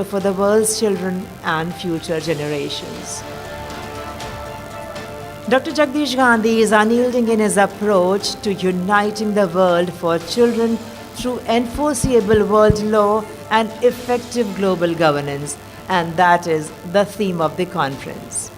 for the world's children and future generations. Dr. Jagdish Gandhi is unyielding in his approach to uniting the world for children through enforceable world law and effective global governance, and that is the theme of the conference.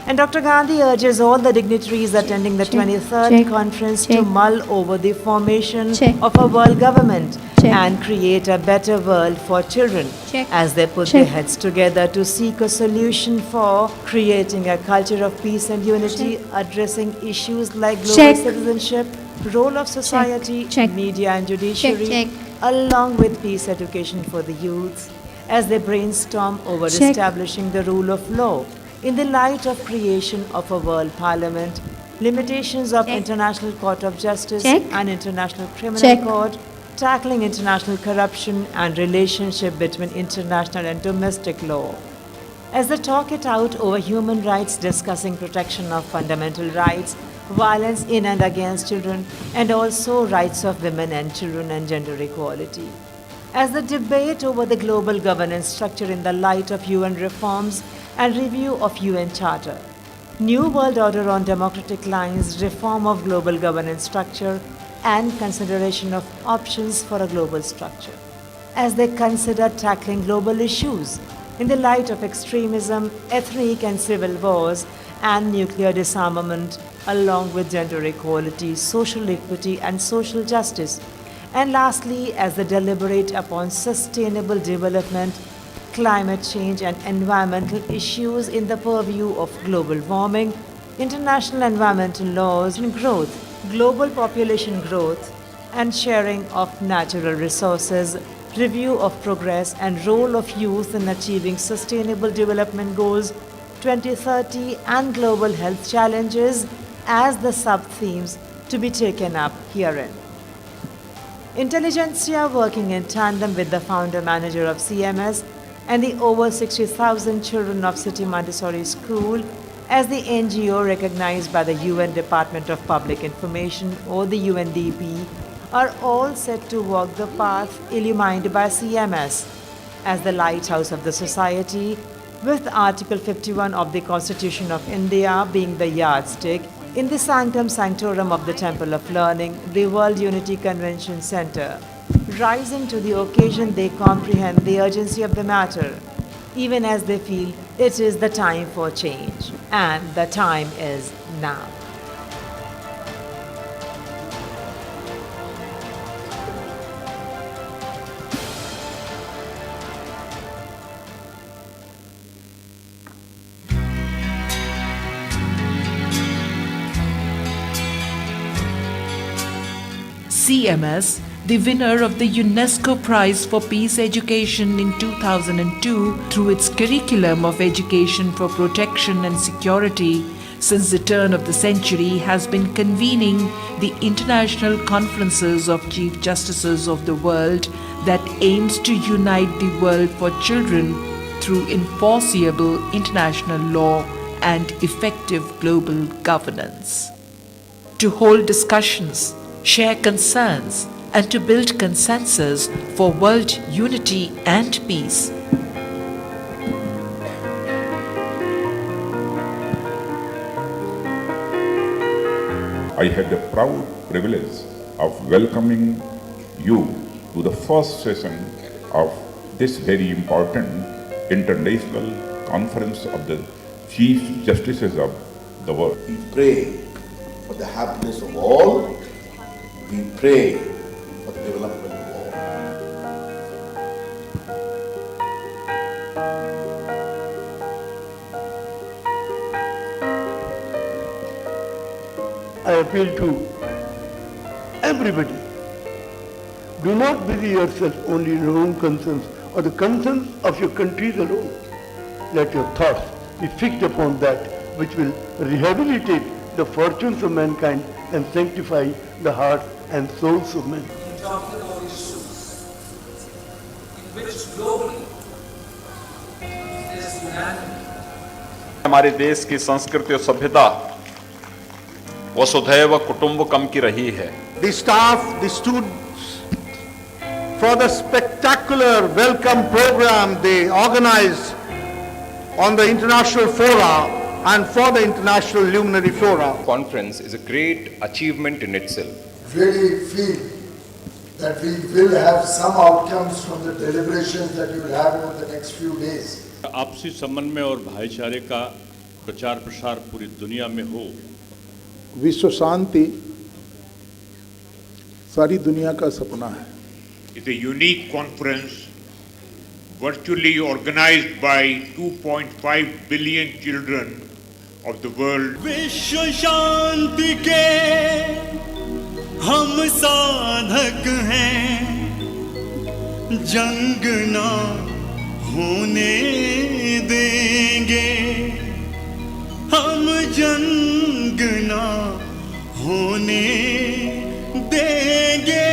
And Dr. Gandhi urges all the dignitaries attending the 23rd conference to mull over the formation of a world government and create a better world for children as they put their heads together to seek a solution for creating a culture of peace and unity, addressing issues like global citizenship, role of society, media and judiciary, along with peace education for the youth as they brainstorm over establishing the rule of law in the light of creation of a world parliament, limitations of International Court of Justice and International Criminal Court, tackling international corruption and relationship between international and domestic law. As they talk it out over human rights, discussing protection of fundamental rights, violence in and against children, and also rights of women and children and gender equality. As the debate over the global governance structure in the light of UN reforms and review of UN Charter, New World Order on democratic lines, reform of global governance structure, and consideration of options for a global structure. As they consider tackling global issues in the light of extremism, ethnic and civil wars, and nuclear disarmament, along with gender equality, social equity, and social justice. And lastly, as they deliberate upon sustainable development, climate change and environmental issues in the purview of global warming, international environmental laws and growth, global population growth and sharing of natural resources, review of progress and role of youth in achieving sustainable development goals 2030 and global health challenges as the sub-themes to be taken up herein. Intelligentsia, working in tandem with the founder-manager of CMS and the over 60,000 children of City Montessori School, as the NGO recognized by the UN Department of Public Information or the UNDP, are all set to walk the path illumined by CMS as the lighthouse of the society, with Article 51 of the Constitution of India being the yardstick. In the Sanctum Sanctorum of the Temple of Learning, the World Unity Convention Center, rising to the occasion, they comprehend the urgency of the matter, even as they feel it is the time for change, and the time is now. CMS, the winner of the UNESCO Prize for Peace Education in 2002 through its curriculum of education for protection and security, since the turn of the century has been convening the international conferences of Chief Justices of the world that aims to unite the world for children through enforceable international law and effective global governance. To hold discussions, share concerns, and to build consensus for world unity and peace. I had the proud privilege of welcoming you to the first session of this very important international conference of the Chief Justices of the world. We pray for the happiness of all. We pray for the development of all. I appeal to everybody. Do not busy yourself only in your own concerns or the concerns of your countries alone. Let your thoughts be fixed upon that which will rehabilitate the fortunes of mankind and sanctify the hearts and souls of men. Talking about issues in which globally there is unanimity. हमारे देश की संस्कृति और सभ्यता वसुधैव कुटुंबकम की रही है. The staff, the students for the spectacular welcome program they organized on the international fora and for the international luminary fora. Conference is a great achievement in itself. Really feel that we will have some outcomes from the deliberations that you will have over the next few days. आपसी समन्वय और भाईचारे का प्रचार प्रसार पूरी दुनिया में हो। विश्व शांति सारी दुनिया का सपना है। It's a unique conference virtually organized by 2.5 billion children of the world. विश्व शांति के हम साधक हैं, जंग ना होने देंगे, हम जंग ना होने देंगे।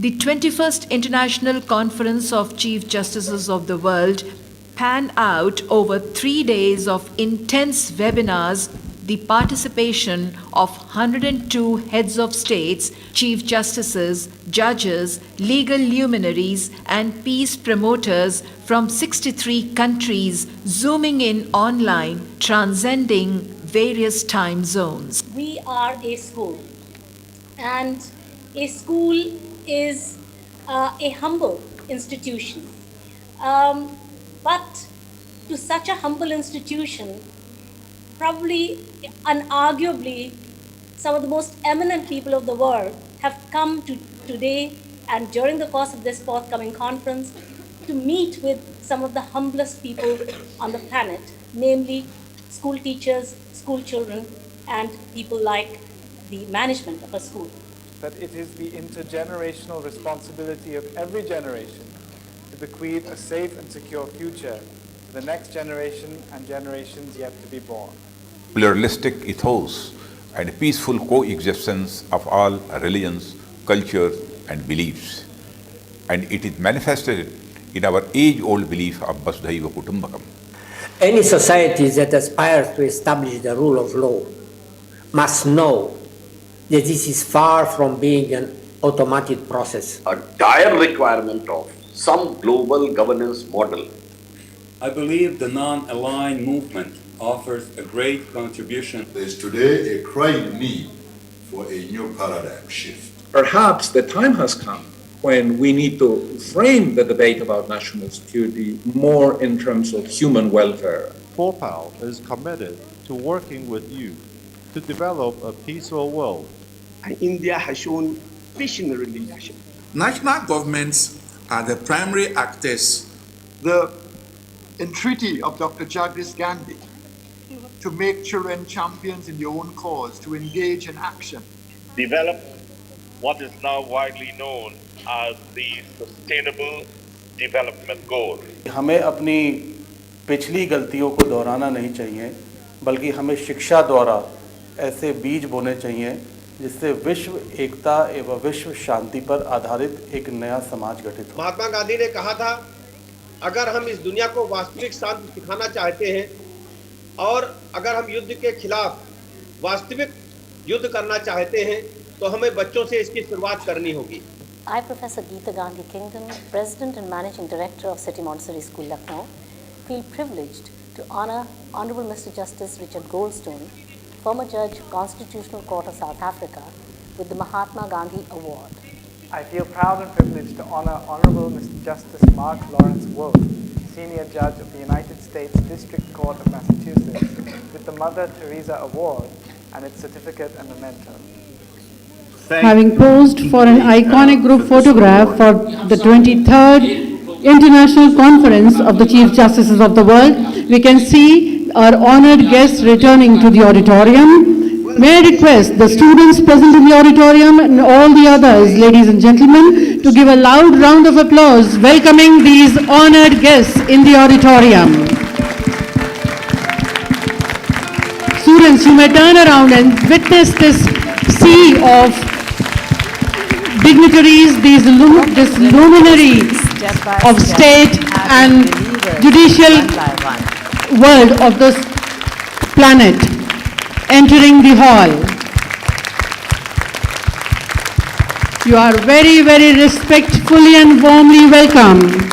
The 21st International Conference of Chief Justices of the World panned out over 3 days of intense webinars, the participation of 102 heads of states, chief justices, judges, legal luminaries, and peace promoters from 63 countries zooming in online, transcending various time zones. We are a school, and a school is a humble institution. But to such a humble institution, probably, unarguably, some of the most eminent people of the world have come to today and during the course of this forthcoming conference to meet with some of the humblest people on the planet, namely school teachers, school children, and people like the management of a school. That it is the intergenerational responsibility of every generation to bequeath a safe and secure future to the next generation and generations yet to be born. Pluralistic ethos and peaceful coexistence of all religions, cultures, and beliefs. And it is manifested in our age-old belief of Vasudhaiva Kutumbakam. Any society that aspires to establish the rule of law must know that this is far from being an automatic process. A dire requirement of some global governance model. I believe the non-aligned movement offers a great contribution. There is today a crying need for a new paradigm shift. Perhaps the time has come when we need to frame the debate about national security more in terms of human welfare. 4PAL is committed to working with you to develop a peaceful world. And India has shown visionary leadership. National governments are the primary actors. The entreaty of Dr. Jagdish Gandhi to make children champions in their own cause, to engage in action. Develop what is now widely known as the Sustainable Development Goal. हमें अपनी पिछली गलतियों को दोहराना नहीं चाहिए, बल्कि हमें शिक्षा द्वारा ऐसे बीज बोने चाहिए जिससे विश्व एकता एवं विश्व शांति पर आधारित एक नया समाज गठित हो। महात्मा गांधी ने कहा था, अगर हम इस दुनिया को वास्तविक शांति सिखाना चाहते हैं और अगर हम युद्ध के खिलाफ वास्तविक युद्ध करना चाहते हैं, तो हमें बच्चों से इसकी शुरुआत करनी होगी। I, Professor Geeta Gandhi Kingdon, President and Managing Director of City Montessori School, Lucknow, feel privileged to honor Honorable Mr. Justice Richard Goldstone, former Judge, Constitutional Court of South Africa, with the Mahatma Gandhi Award. I feel proud and privileged to honor Honorable Mr. Justice Mark Lawrence Wolf, Senior Judge of the United States District Court of Massachusetts, with the Mother Teresa Award and its certificate and memento. Having posed for an iconic group photograph for the 23rd International Conference of the Chief Justices of the World, we can see our honored guests returning to the auditorium, may I request the students present in the auditorium and all the others, ladies and gentlemen, to give a loud round of applause welcoming these honored guests in the auditorium. Students, you may turn around and witness this sea of dignitaries, this luminary of state and judicial world of this planet entering the hall. You are very, very respectfully and warmly welcome.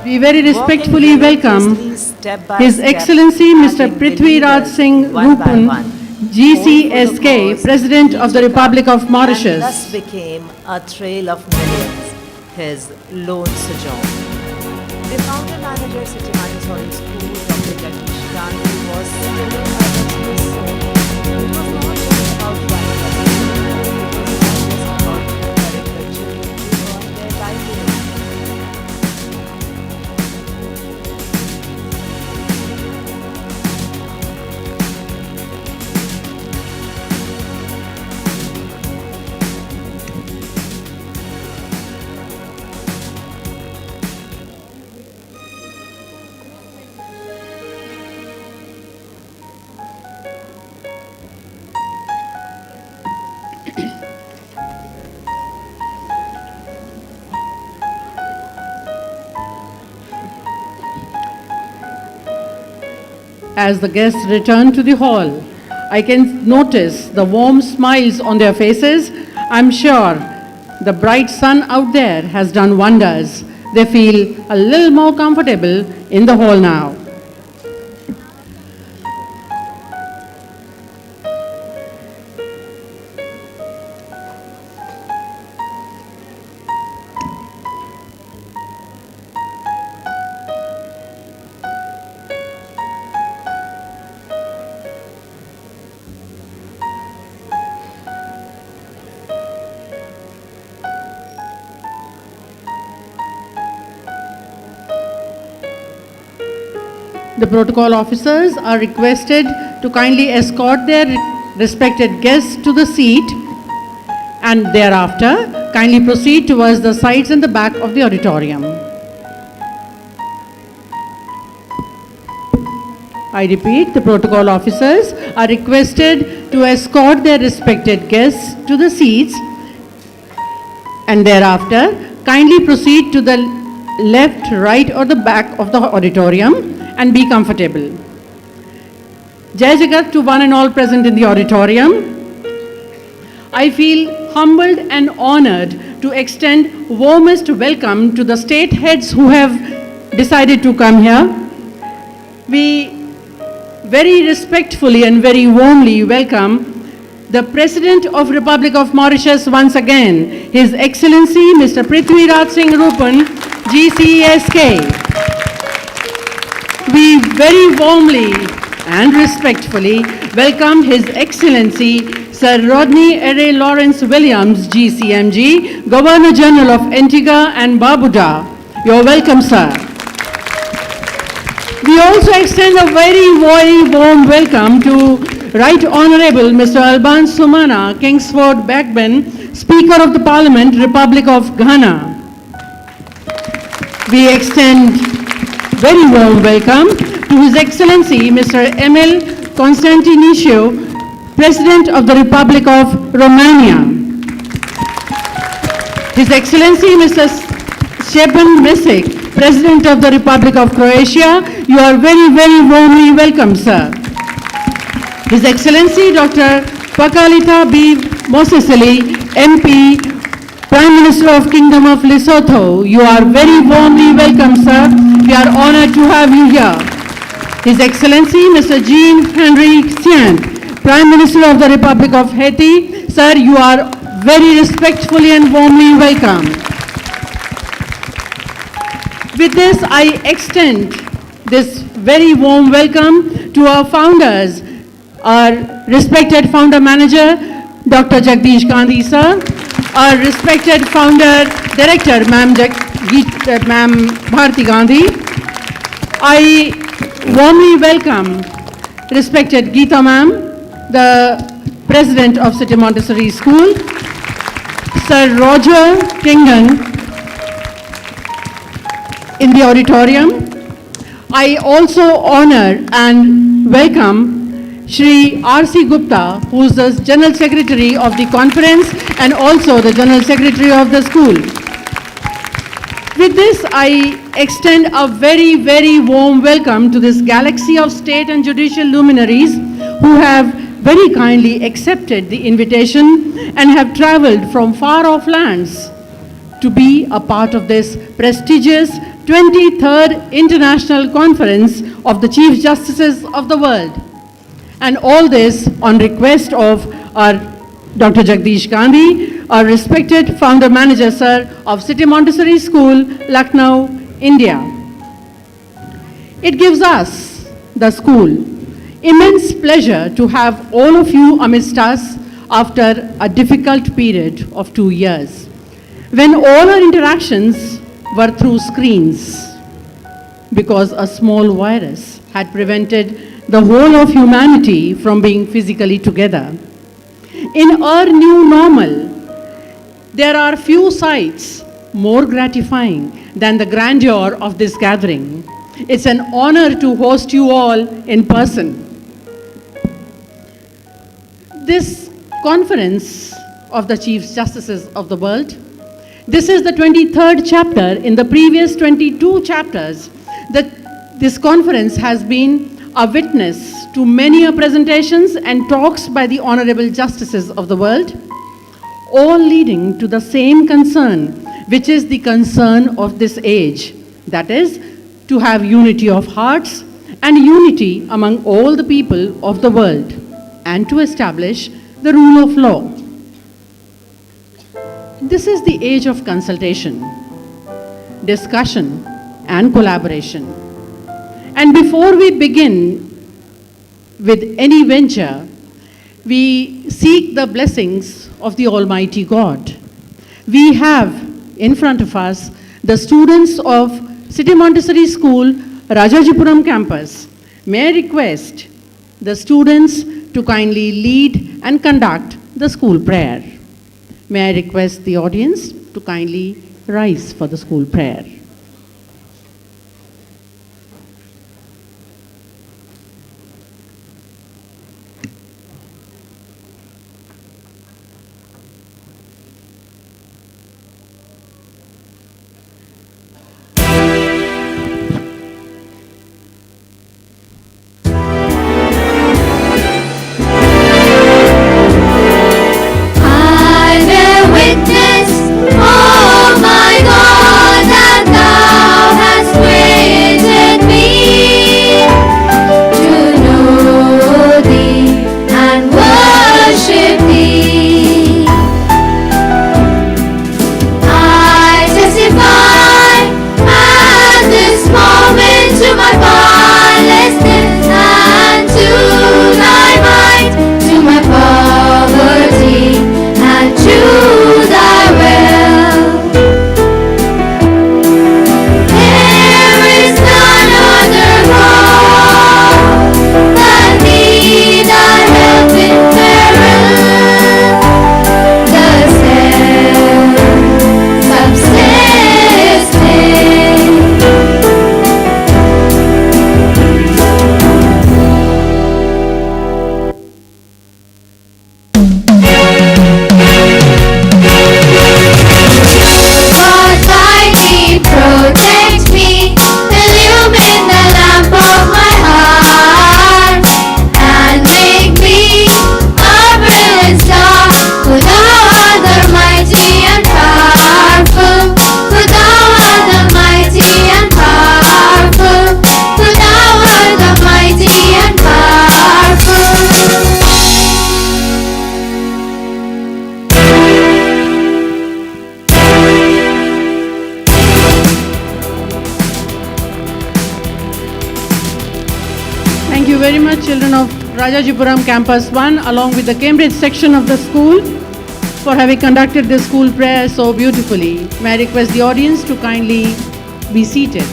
We very respectfully welcome His Excellency Mr. Prithvi Raj Singh Rupun, GCSK, President of the Republic of Mauritius. Thus became a trail of millions, his lone sojourn. The founder manager City Montessori School, Dr. Jagdish Gandhi, was still it was not just about running a school, it was not just about preparing the children to earn their livelihood. As the guests return to the hall, I can notice the warm smiles on their faces. I'm sure the bright sun out there has done wonders. They feel a little more comfortable in the hall now. The protocol officers are requested to kindly escort their respected guests to the seat and thereafter kindly proceed towards the sides and the back of the auditorium. I repeat, the protocol officers are requested to escort their respected guests to the seats and thereafter kindly proceed to the left, right or the back of the auditorium and be comfortable. Jai Jagat to one and all present in the auditorium. I feel humbled and honored to extend warmest welcome to the state heads who have decided to come here. We very respectfully and very warmly welcome the President of Republic of Mauritius once again, His Excellency Mr. Prithviraj Singh Rupan, GCESK. We very warmly and respectfully welcome His Excellency Sir Rodney Ere Lawrence Williams, GCMG, Governor General of Antigua and Barbuda. You're welcome, sir. We also extend a very, very warm welcome to Right Honorable Mr. Alban Sumana, Kingsford Bagban, Speaker of the Parliament, Republic of Ghana. We extend very warm welcome to His Excellency Mr. Emil Constantiniciu, President of the Republic of Romania. His Excellency Mr. Stjepan Mesic, President of the Republic of Croatia, you are very, very warmly welcome, sir. His Excellency Dr. Pakalita B. Mosisili, MP, Prime Minister of Kingdom of Lesotho, you are very warmly welcome, sir. We are honored to have you here. His Excellency Mr. Jean-Henri Thiant, Prime Minister of the Republic of Haiti, sir, you are very respectfully and warmly welcome. With this, I extend this very warm welcome to our founders, our respected founder manager, Dr. Jagdish Gandhi, sir, our respected founder director, Ma'am Bharti Gandhi. I warmly welcome respected Geeta ma'am, the President of City Montessori School, Sir Roger Kingan in the auditorium. I also honor and welcome Shri R.C. Gupta, who is the General Secretary of the conference and also the General Secretary of the school. With this, I extend a very, very warm welcome to this galaxy of state and judicial luminaries who have very kindly accepted the invitation and have traveled from far-off lands to be a part of this prestigious 23rd International Conference of the Chief Justices of the World. And all this on request of our Dr. Jagdish Gandhi, our respected founder manager, sir, of City Montessori School, Lucknow, India. It gives us, the school, immense pleasure to have all of you amidst us after a difficult period of 2 years, when all our interactions were through screens, because a small virus had prevented the whole of humanity from being physically together. In our new normal, there are few sights more gratifying than the grandeur of this gathering. It's an honor to host you all in person. This conference of the Chief Justices of the World, this is the 23rd chapter. In the previous 22 chapters, this conference has been a witness to many presentations and talks by the honorable justices of the world, all leading to the same concern, which is the concern of this age, that is, to have unity of hearts and unity among all the people of the world, and to establish the rule of law. This is the age of consultation, discussion, and collaboration. And before we begin with any venture, we seek the blessings of the Almighty God. We have in front of us the students of City Montessori School, Rajajipuram campus. May I request the students to kindly lead and conduct the school prayer. May I request the audience to kindly rise for the school prayer. I bear witness, oh my God, that you very much, children of Rajajipuram Campus 1, along with the Cambridge section of the school, for having conducted the school prayer so beautifully. May I request the audience to kindly be seated.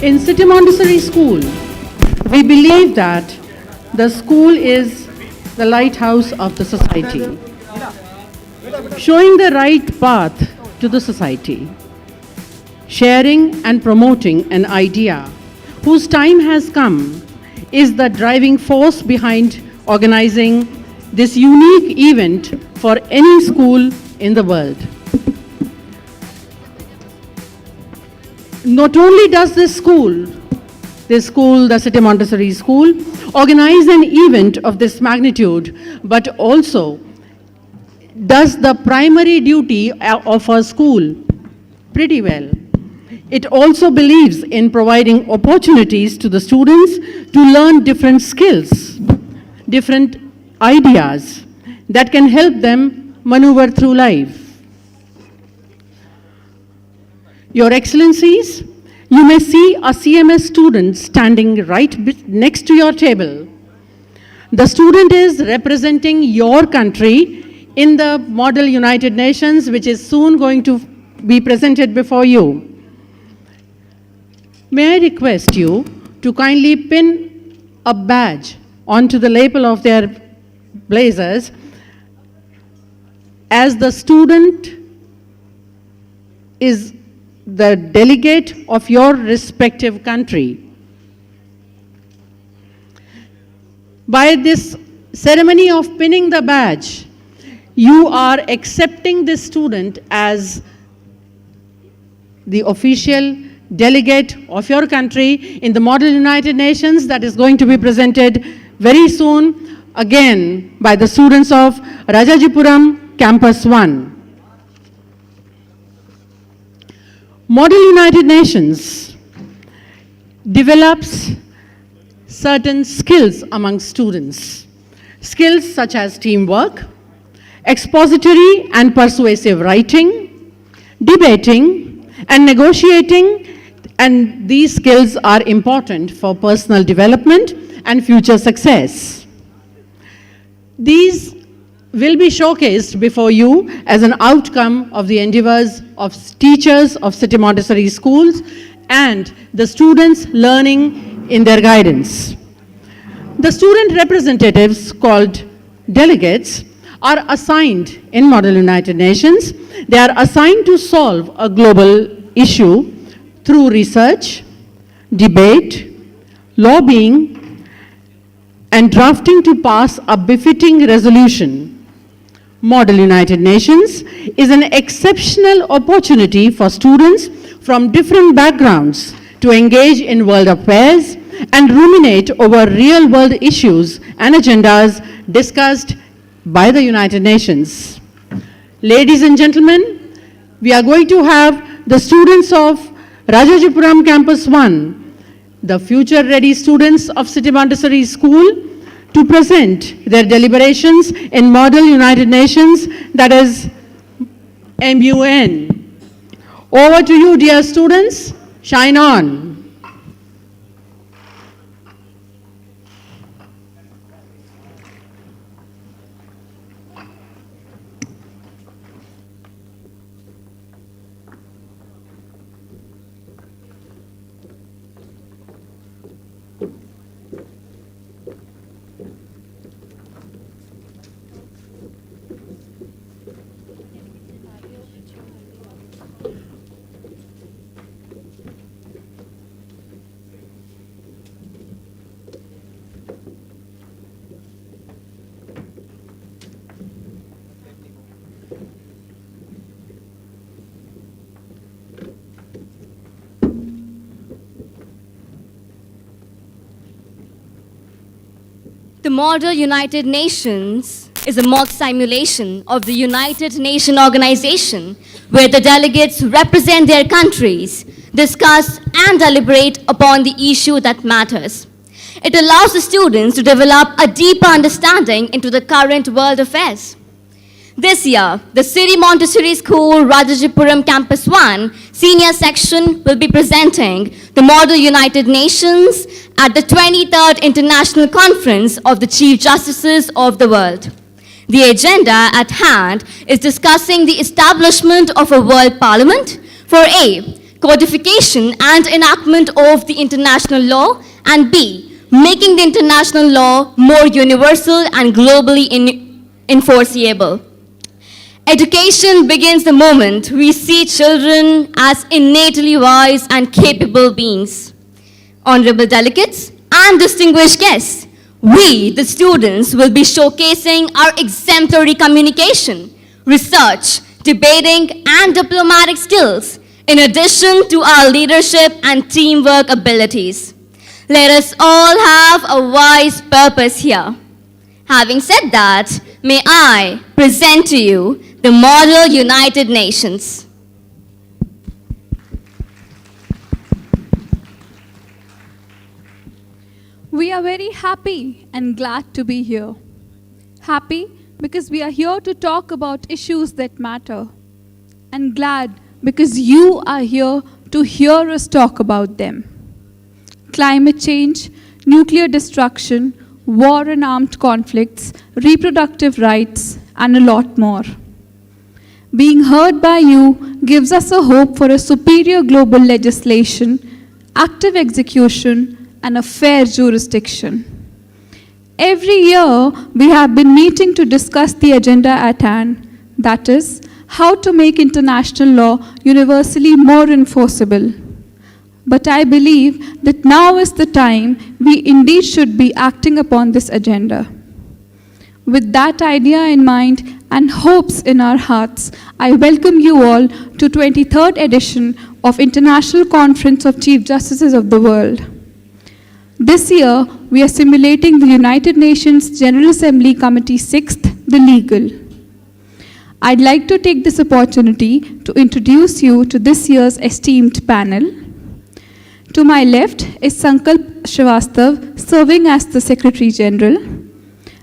In City Montessori School, we believe that the school is the lighthouse of the society, showing the right path to the society, sharing and promoting an idea whose time has come is the driving force behind organizing this unique event for any school in the world. Not only does this school, the City Montessori School, organize an event of this magnitude, but also does the primary duty of our school pretty well. It also believes in providing opportunities to the students to learn different skills, different ideas that can help them maneuver through life. Your Excellencies, you may see a CMS student standing right next to your table. The student is representing your country in the Model United Nations, which is soon going to be presented before you. May I request you to kindly pin a badge onto the lapel of their blazers as the student is the delegate of your respective country. By this ceremony of pinning the badge, you are accepting this student as the official delegate of your country in the Model United Nations that is going to be presented very soon, again by the students of Rajajipuram Campus 1. Model United Nations develops certain skills among students. Skills such as teamwork, expository and persuasive writing, debating and negotiating, and these skills are important for personal development and future success. These will be showcased before you as an outcome of the endeavors of teachers of City Montessori schools and the students learning in their guidance. The student representatives, called delegates, are assigned in Model United Nations. They are assigned to solve a global issue through research, debate, lobbying, and drafting to pass a befitting resolution. Model United Nations is an exceptional opportunity for students from different backgrounds to engage in world affairs and ruminate over real-world issues and agendas discussed by the United Nations. Ladies and gentlemen, we are going to have the students of Rajajipuram Campus 1, the future-ready students of City Montessori School, to present their deliberations in Model United Nations, that is MUN. Over to you, dear students. Shine on. The Model United Nations is a mock simulation of the United Nations organization where the delegates represent their countries, discuss and deliberate upon the issue that matters. It allows the students to develop a deeper understanding into the current world affairs. This year, the Siri Montessori School, Rajajipuram Campus 1, senior section will be presenting the Model United Nations at the 23rd International Conference of the Chief Justices of the World. The agenda at hand is discussing the establishment of a World Parliament for A, codification and enactment of the international law, and B, making the international law more universal and globally enforceable. Education begins the moment we see children as innately wise and capable beings. Honorable delegates and distinguished guests, we, the students, will be showcasing our exemplary communication, research, debating, and diplomatic skills, in addition to our leadership and teamwork abilities. Let us all have a wise purpose here. Having said that, may I present to you the Model United Nations. We are very happy and glad to be here. Happy because we are here to talk about issues that matter. And glad because you are here to hear us talk about them. Climate change, nuclear destruction, war and armed conflicts, reproductive rights, and a lot more. Being heard by you gives us a hope for a superior global legislation, active execution, and a fair jurisdiction. Every year, we have been meeting to discuss the agenda at hand, that is, how to make international law universally more enforceable. But I believe that now is the time we indeed should be acting upon this agenda. With that idea in mind and hopes in our hearts, I welcome you all to 23rd edition of International Conference of Chief Justices of the World. This year, we are simulating the United Nations General Assembly Committee 6th, the Legal. I'd like to take this opportunity to introduce you to this year's esteemed panel. To my left is Sankalp Srivastav, serving as the Secretary General,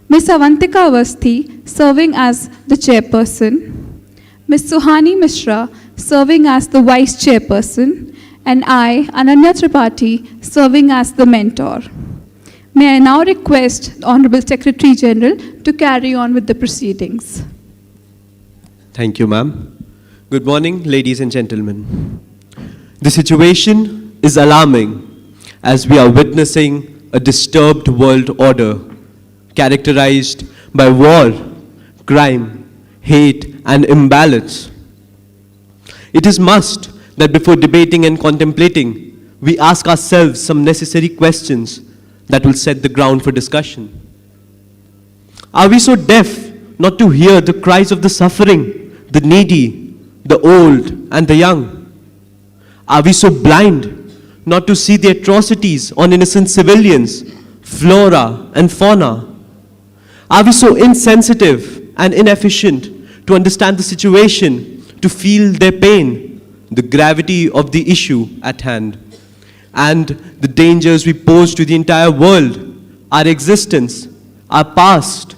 Ms. Avantika Avasthi, serving as the Chairperson, Ms. Suhani Mishra, serving as the Vice Chairperson, and I, Ananya Tripathi, serving as the Mentor. May I now request the Honorable Secretary General to carry on with the proceedings. Thank you, ma'am. Good morning, ladies and gentlemen. The situation is alarming as we are witnessing a disturbed world order characterized by war, crime, hate, and imbalance. It is must that before debating and contemplating, we ask ourselves some necessary questions that will set the ground for discussion. Are we so deaf not to hear the cries of the suffering, the needy, the old, and the young? Are we so blind not to see the atrocities on innocent civilians, flora and fauna? Are we so insensitive and inefficient to understand the situation, to feel their pain, the gravity of the issue at hand, and the dangers we pose to the entire world, our existence, our past,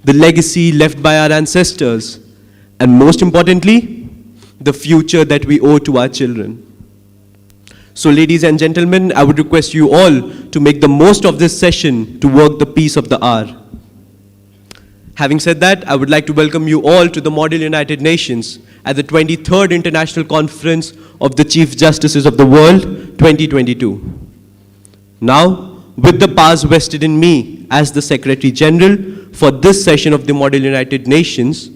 the legacy left by our ancestors, and most importantly, the future that we owe to our children? So, ladies and gentlemen, I would request you all to make the most of this session to work the peace of the hour. Having said that, I would like to welcome you all to the Model United Nations at the 23rd International Conference of the Chief Justices of the World 2022. Now, with the powers vested in me as the Secretary General for this session of the Model United Nations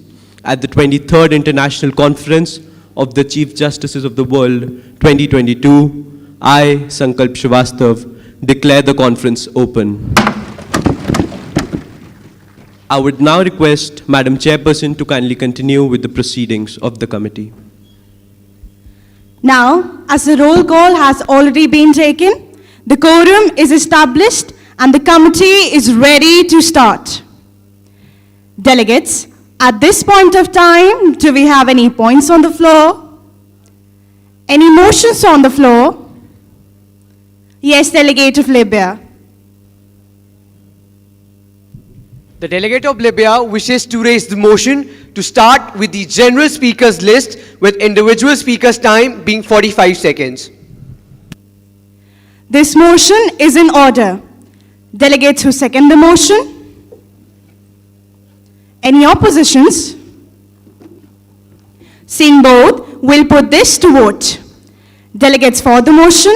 at the 23rd International Conference of the Chief Justices of the World 2022, I, Sankalp Srivastav, declare the conference open. I would now request Madam Chairperson to kindly continue with the proceedings of the committee. Now, as the roll call has already been taken, the quorum is established and the committee is ready to start. Delegates, at this point of time, do we have any points on the floor? Any motions on the floor? Yes, Delegate of Libya. The delegate of Libya wishes to raise the motion to start with the general speakers list, with individual speakers' time being 45 seconds. This motion is in order. Delegates who second the motion? Any oppositions? Seeing both, we'll put this to vote. Delegates for the motion?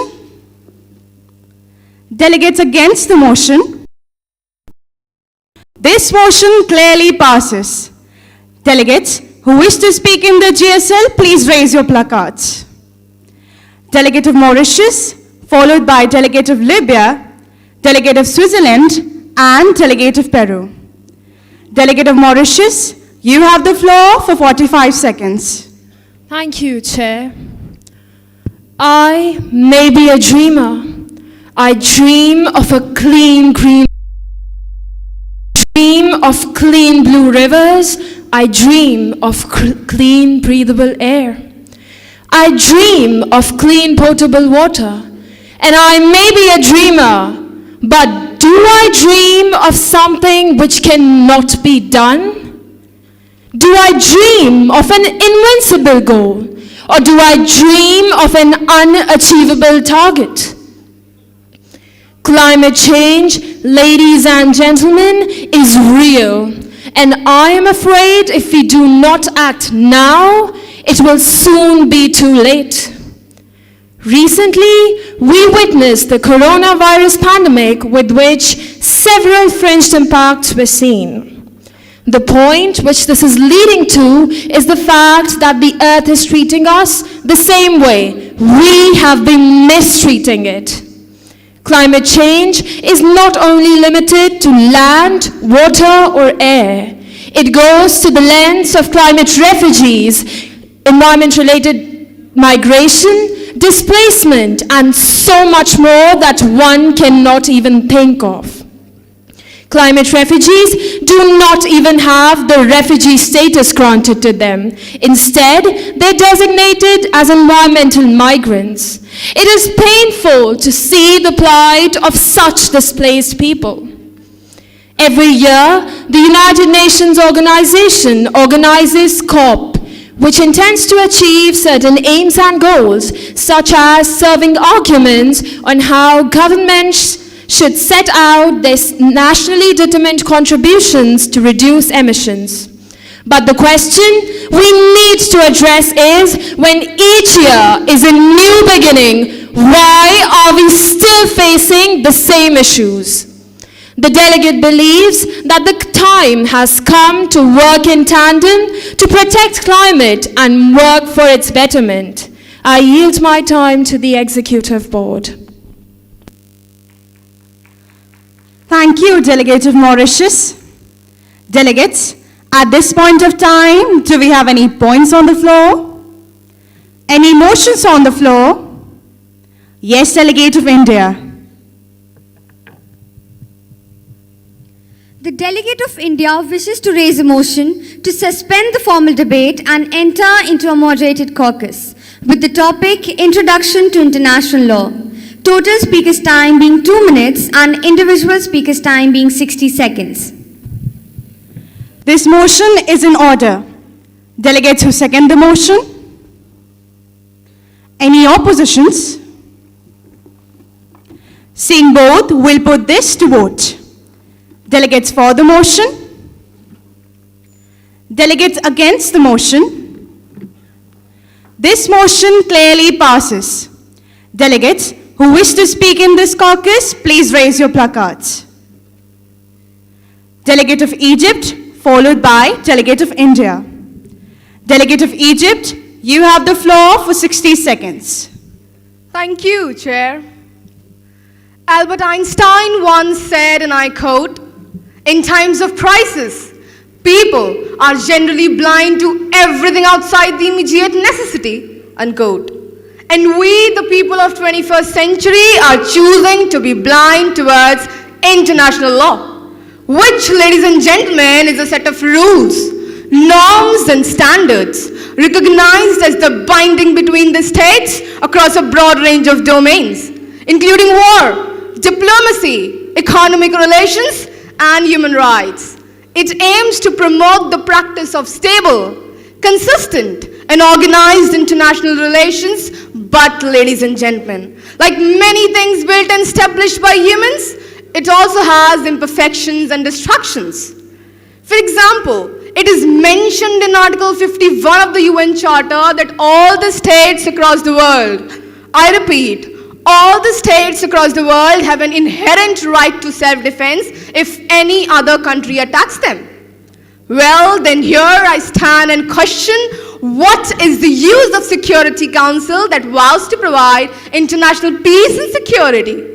Delegates against the motion? This motion clearly passes. Delegates who wish to speak in the GSL, please raise your placards. Delegate of Mauritius, followed by Delegate of Libya, Delegate of Switzerland, and Delegate of Peru. Delegate of Mauritius, you have the floor for 45 seconds. Thank you, Chair. I may be a dreamer. I dream of a clean green, dream of clean blue rivers. I dream of clean breathable air. I dream of clean potable water. And I may be a dreamer, but do I dream of something which cannot be done? Do I dream of an invincible goal, or do I dream of an unachievable target? Climate change, ladies and gentlemen, is real, and I am afraid if we do not act now, it will soon be too late. Recently, we witnessed the coronavirus pandemic, with which several fringed impacts were seen. The point which this is leading to is the fact that the earth is treating us the same way we have been mistreating it. Climate change is not only limited to land, water, or air. It goes to the lens of climate refugees, environment-related migration, displacement, and so much more that one cannot even think of. Climate refugees do not even have the refugee status granted to them. Instead, they're designated as environmental migrants. It is painful to see the plight of such displaced people. Every year, the United Nations organization organizes COP, which intends to achieve certain aims and goals, such as serving arguments on how governments should set out their nationally determined contributions to reduce emissions. But the question we need to address is, when each year is a new beginning, why are we still facing the same issues? The delegate believes that the time has come to work in tandem to protect climate and work for its betterment. I yield my time to the Executive Board. Thank you, Delegate of Mauritius. Delegates, at this point of time, do we have any points on the floor? Any motions on the floor? Yes, Delegate of India. The delegate of India wishes to raise a motion to suspend the formal debate and enter into a moderated caucus with the topic Introduction to International Law. Total speakers' time being 2 minutes and individual speakers' time being 60 seconds. This motion is in order. Delegates who second the motion? Any oppositions? Seeing both, we'll put this to vote. Delegates for the motion? Delegates against the motion? This motion clearly passes. Delegates who wish to speak in this caucus, please raise your placards. Delegate of Egypt, followed by Delegate of India. Delegate of Egypt, you have the floor for 60 seconds. Thank you, Chair. Albert Einstein once said, and I quote, "In times of crisis, people are generally blind to everything outside the immediate necessity," unquote. And we, the people of 21st century, are choosing to be blind towards international law, which, ladies and gentlemen, is a set of rules, norms and standards recognized as the binding between the states across a broad range of domains, including war, diplomacy, economic relations, and human rights. It aims to promote the practice of stable, consistent, and organized international relations. But, ladies and gentlemen, like many things built and established by humans, it also has imperfections and distractions. For example, it is mentioned in Article 51 of the UN Charter that all the states across the world, I repeat, all the states across the world have an inherent right to self-defense if any other country attacks them. Well, then here I stand and question, what is the use of Security Council that vows to provide international peace and security?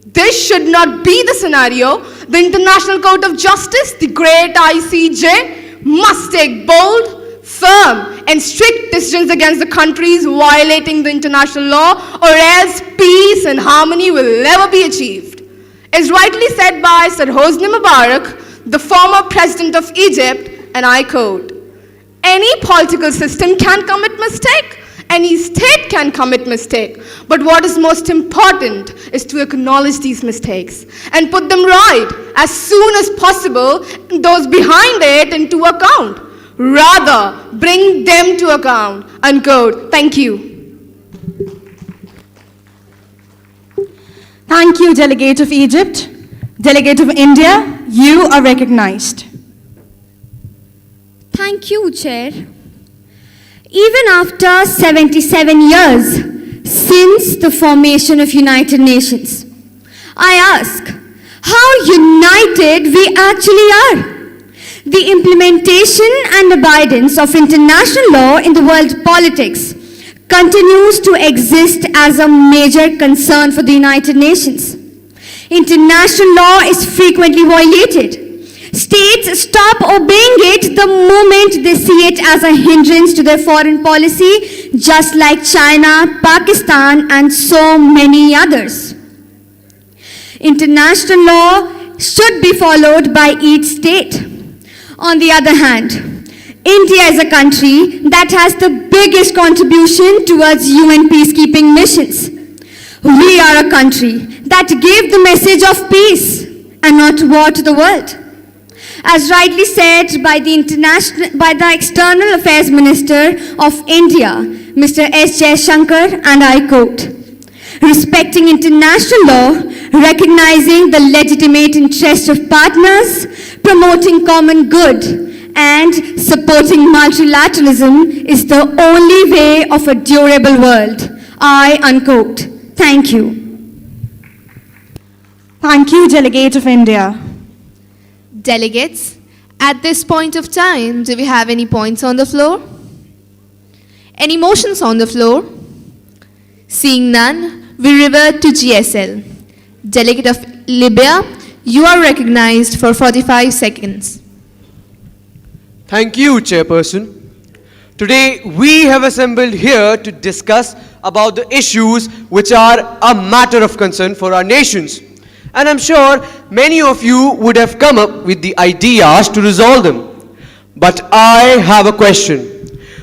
This should not be the scenario. The International Court of Justice, the great ICJ, must take bold, firm, and strict decisions against the countries violating the international law, or else peace and harmony will never be achieved. As rightly said by Sir Hosni Mubarak, the former president of Egypt, and I quote, "Any political system can commit mistake. Any state can commit mistake. But what is most important is to acknowledge these mistakes and put them right as soon as possible, those behind it into account. Rather, bring them to account." Unquote. Thank you. Thank you, Delegate of Egypt. Delegate of India, you are recognized. Thank you, Chair. Even after 77 years since the formation of United Nations, I ask how united we actually are. The implementation and abidance of international law in the world politics continues to exist as a major concern for the United Nations. International law is frequently violated. States stop obeying it the moment they see it as a hindrance to their foreign policy, just like China, Pakistan, and so many others. International law should be followed by each state. On the other hand, India is a country that has the biggest contribution towards UN peacekeeping missions. We are a country that gave the message of peace and not war to the world. As rightly said by the External Affairs Minister of India, Mr. S. Jaishankar, and I quote, "Respecting international law, recognizing the legitimate interests of partners, promoting common good, and supporting multilateralism is the only way of a durable world." I unquote. Thank you. Thank you, Delegate of India. Delegates, at this point of time, do we have any points on the floor? Any motions on the floor? Seeing none, we revert to GSL. Delegate of Libya, you are recognized for 45 seconds. Thank you, Chairperson. Today, we have assembled here to discuss about the issues which are a matter of concern for our nations. And I'm sure many of you would have come up with the ideas to resolve them. But I have a question.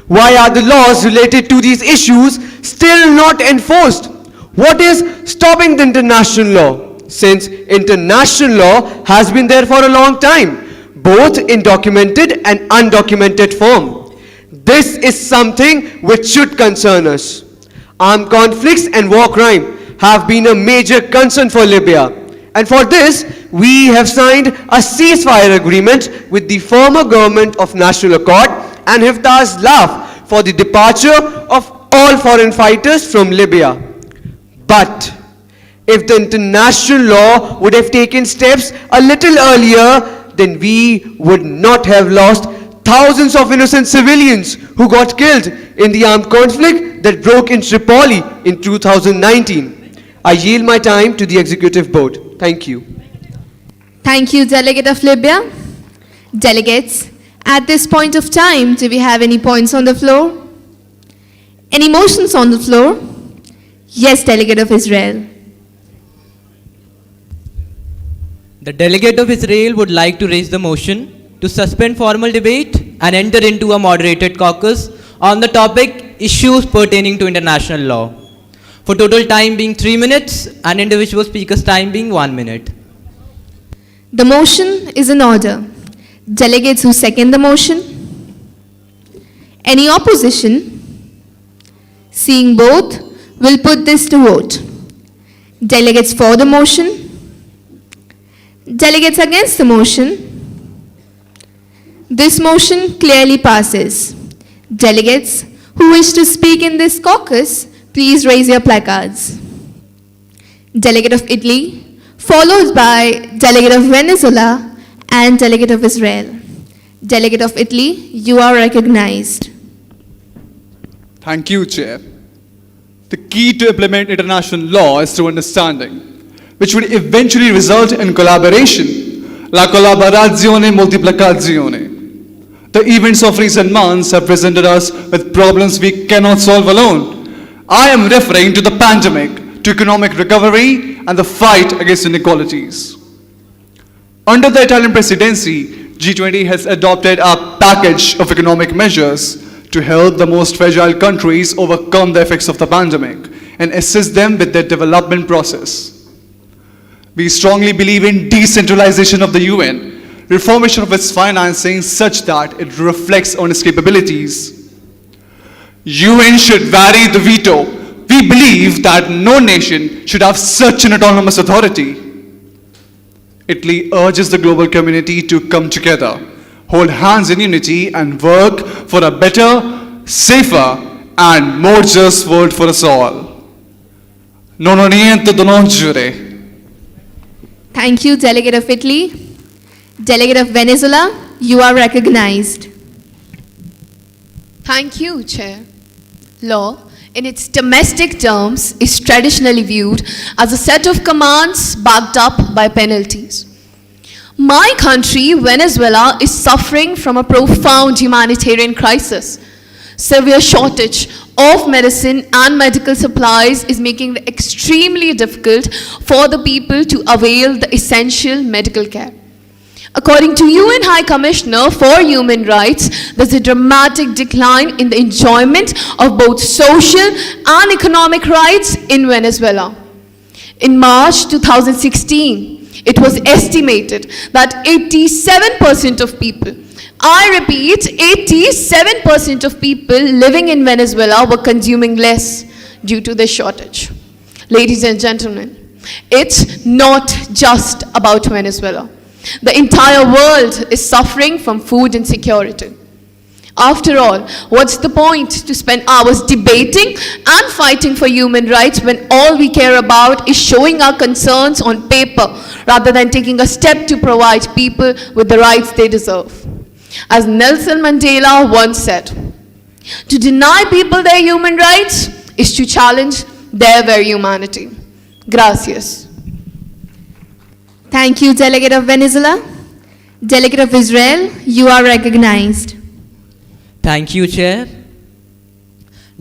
Why are the laws related to these issues still not enforced? What is stopping the international law? Since international law has been there for a long time, both in documented and undocumented form. This is something which should concern us. Armed conflicts and war crime have been a major concern for Libya. And for this, we have signed a ceasefire agreement with the former government of National Accord and Haftar's for the departure of all foreign fighters from Libya. But if the international law would have taken steps a little earlier, then we would not have lost thousands of innocent civilians who got killed in the armed conflict that broke in Tripoli in 2019. I yield my time to the Executive Board. Thank you. Thank you, Delegate of Libya. Delegates, at this point of time, do we have any points on the floor? Any motions on the floor? Yes, Delegate of Israel. The Delegate of Israel would like to raise the motion to suspend formal debate and enter into a moderated caucus on the topic issues pertaining to international law, for total time being 3 minutes and individual speaker's time being 1 minute. The motion is in order. Delegates who second the motion? Any opposition? Seeing both, we'll put this to vote. Delegates for the motion? Delegates against the motion? This motion clearly passes. Delegates who wish to speak in this caucus, please raise your placards. Delegate of Italy, followed by Delegate of Venezuela and Delegate of Israel. Delegate of Italy, you are recognized. Thank you, Chair. The key to implement international law is through understanding, which would eventually result in collaboration. La collaborazione multiplicazione. The events of recent months have presented us with problems we cannot solve alone. I am referring to the pandemic, to economic recovery, and the fight against inequalities. Under the Italian presidency, G20 has adopted a package of economic measures to help the most fragile countries overcome the effects of the pandemic and assist them with their development process. We strongly believe in decentralization of the UN, reformation of its financing such that it reflects on its capabilities. UN should vary the veto. We believe that no nation should have such an autonomous authority. Italy urges the global community to come together, hold hands in unity, and work for a better, safer, and more just world for us all. Non ho niente da non giure. Thank you, Delegate of Italy. Delegate of Venezuela, you are recognized. Thank you, Chair. Law, in its domestic terms, is traditionally viewed as a set of commands backed up by penalties. My country, Venezuela, is suffering from a profound humanitarian crisis. Severe shortage of medicine and medical supplies is making it extremely difficult for the people to avail the essential medical care. According to UN High Commissioner for Human Rights, there's a dramatic decline in the enjoyment of both social and economic rights in Venezuela. In March 2016, it was estimated that 87% of people, I repeat, 87% of people living in Venezuela were consuming less due to the shortage. Ladies and gentlemen, it's not just about Venezuela. The entire world is suffering from food insecurity. After all, what's the point to spend hours debating and fighting for human rights when all we care about is showing our concerns on paper rather than taking a step to provide people with the rights they deserve? As Nelson Mandela once said, to deny people their human rights is to challenge their very humanity. Gracias. Thank you, Delegate of Venezuela. Delegate of Israel, you are recognized. Thank you, Chair.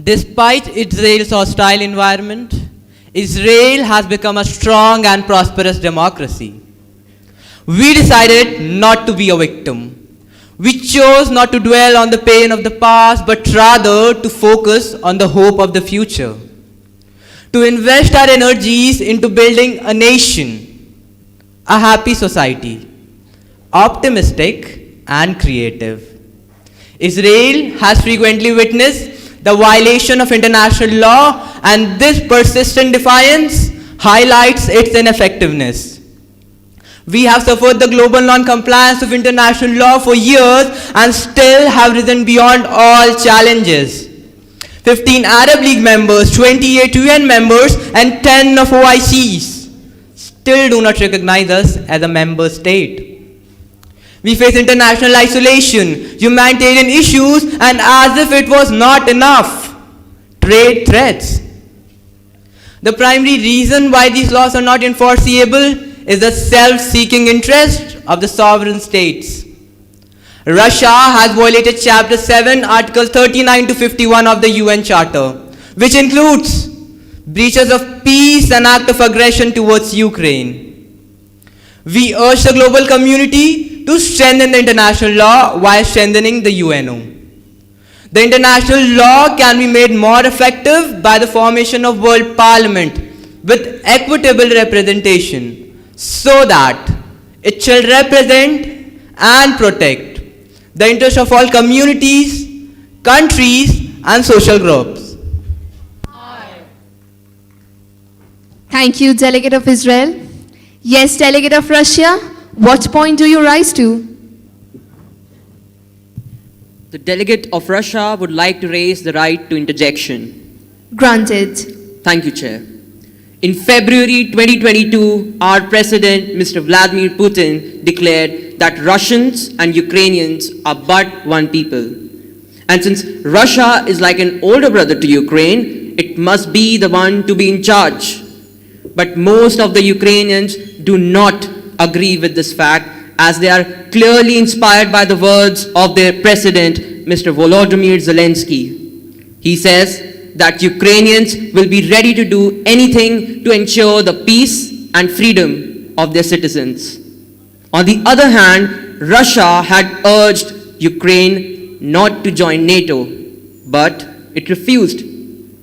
Despite Israel's hostile environment, Israel has become a strong and prosperous democracy. We decided not to be a victim. We chose not to dwell on the pain of the past, but rather to focus on the hope of the future. To invest our energies into building a nation, a happy society, optimistic and creative. Israel has frequently witnessed the violation of international law, and this persistent defiance highlights its ineffectiveness. We have suffered the global non-compliance of international law for years and still have risen beyond all challenges. 15 Arab League members, 28 UN members, and 10 of OICs still do not recognize us as a member state. We face international isolation, humanitarian issues, and as if it was not enough, trade threats. The primary reason why these laws are not enforceable is the self-seeking interest of the sovereign states. Russia has violated Chapter 7, Articles 39 to 51 of the UN Charter, which includes breaches of peace and act of aggression towards Ukraine. We urge the global community to strengthen the international law while strengthening the UNO. The international law can be made more effective by the formation of World Parliament with equitable representation, so that it shall represent and protect the interests of all communities, countries, and social groups. Thank you, Delegate of Israel. Yes, Delegate of Russia, what point do you rise to? The delegate of Russia would like to raise the right to interjection. Granted. Thank you, Chair. In February 2022, our President, Mr. Vladimir Putin, declared that Russians and Ukrainians are but one people. And since Russia is like an older brother to Ukraine, it must be the one to be in charge. But most of the Ukrainians do not agree with this fact, as they are clearly inspired by the words of their president, Mr. Volodymyr Zelensky. He says that Ukrainians will be ready to do anything to ensure the peace and freedom of their citizens. On the other hand, Russia had urged Ukraine not to join NATO, but it refused.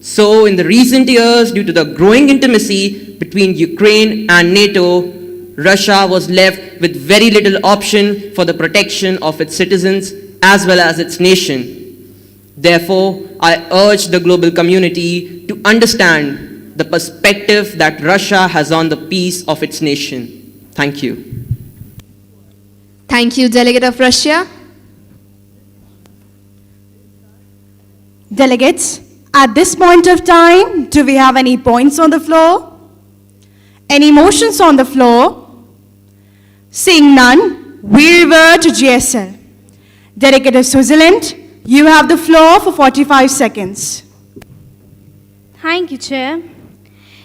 So in the recent years, due to the growing intimacy between Ukraine and NATO, Russia was left with very little option for the protection of its citizens as well as its nation. Therefore, I urge the global community to understand the perspective that Russia has on the peace of its nation. Thank you. Thank you, Delegate of Russia. Delegates, at this point of time, do we have any points on the floor? Any motions on the floor? Seeing none, we revert to GSL. Delegate of Switzerland, you have the floor for 45 seconds. Thank you, Chair.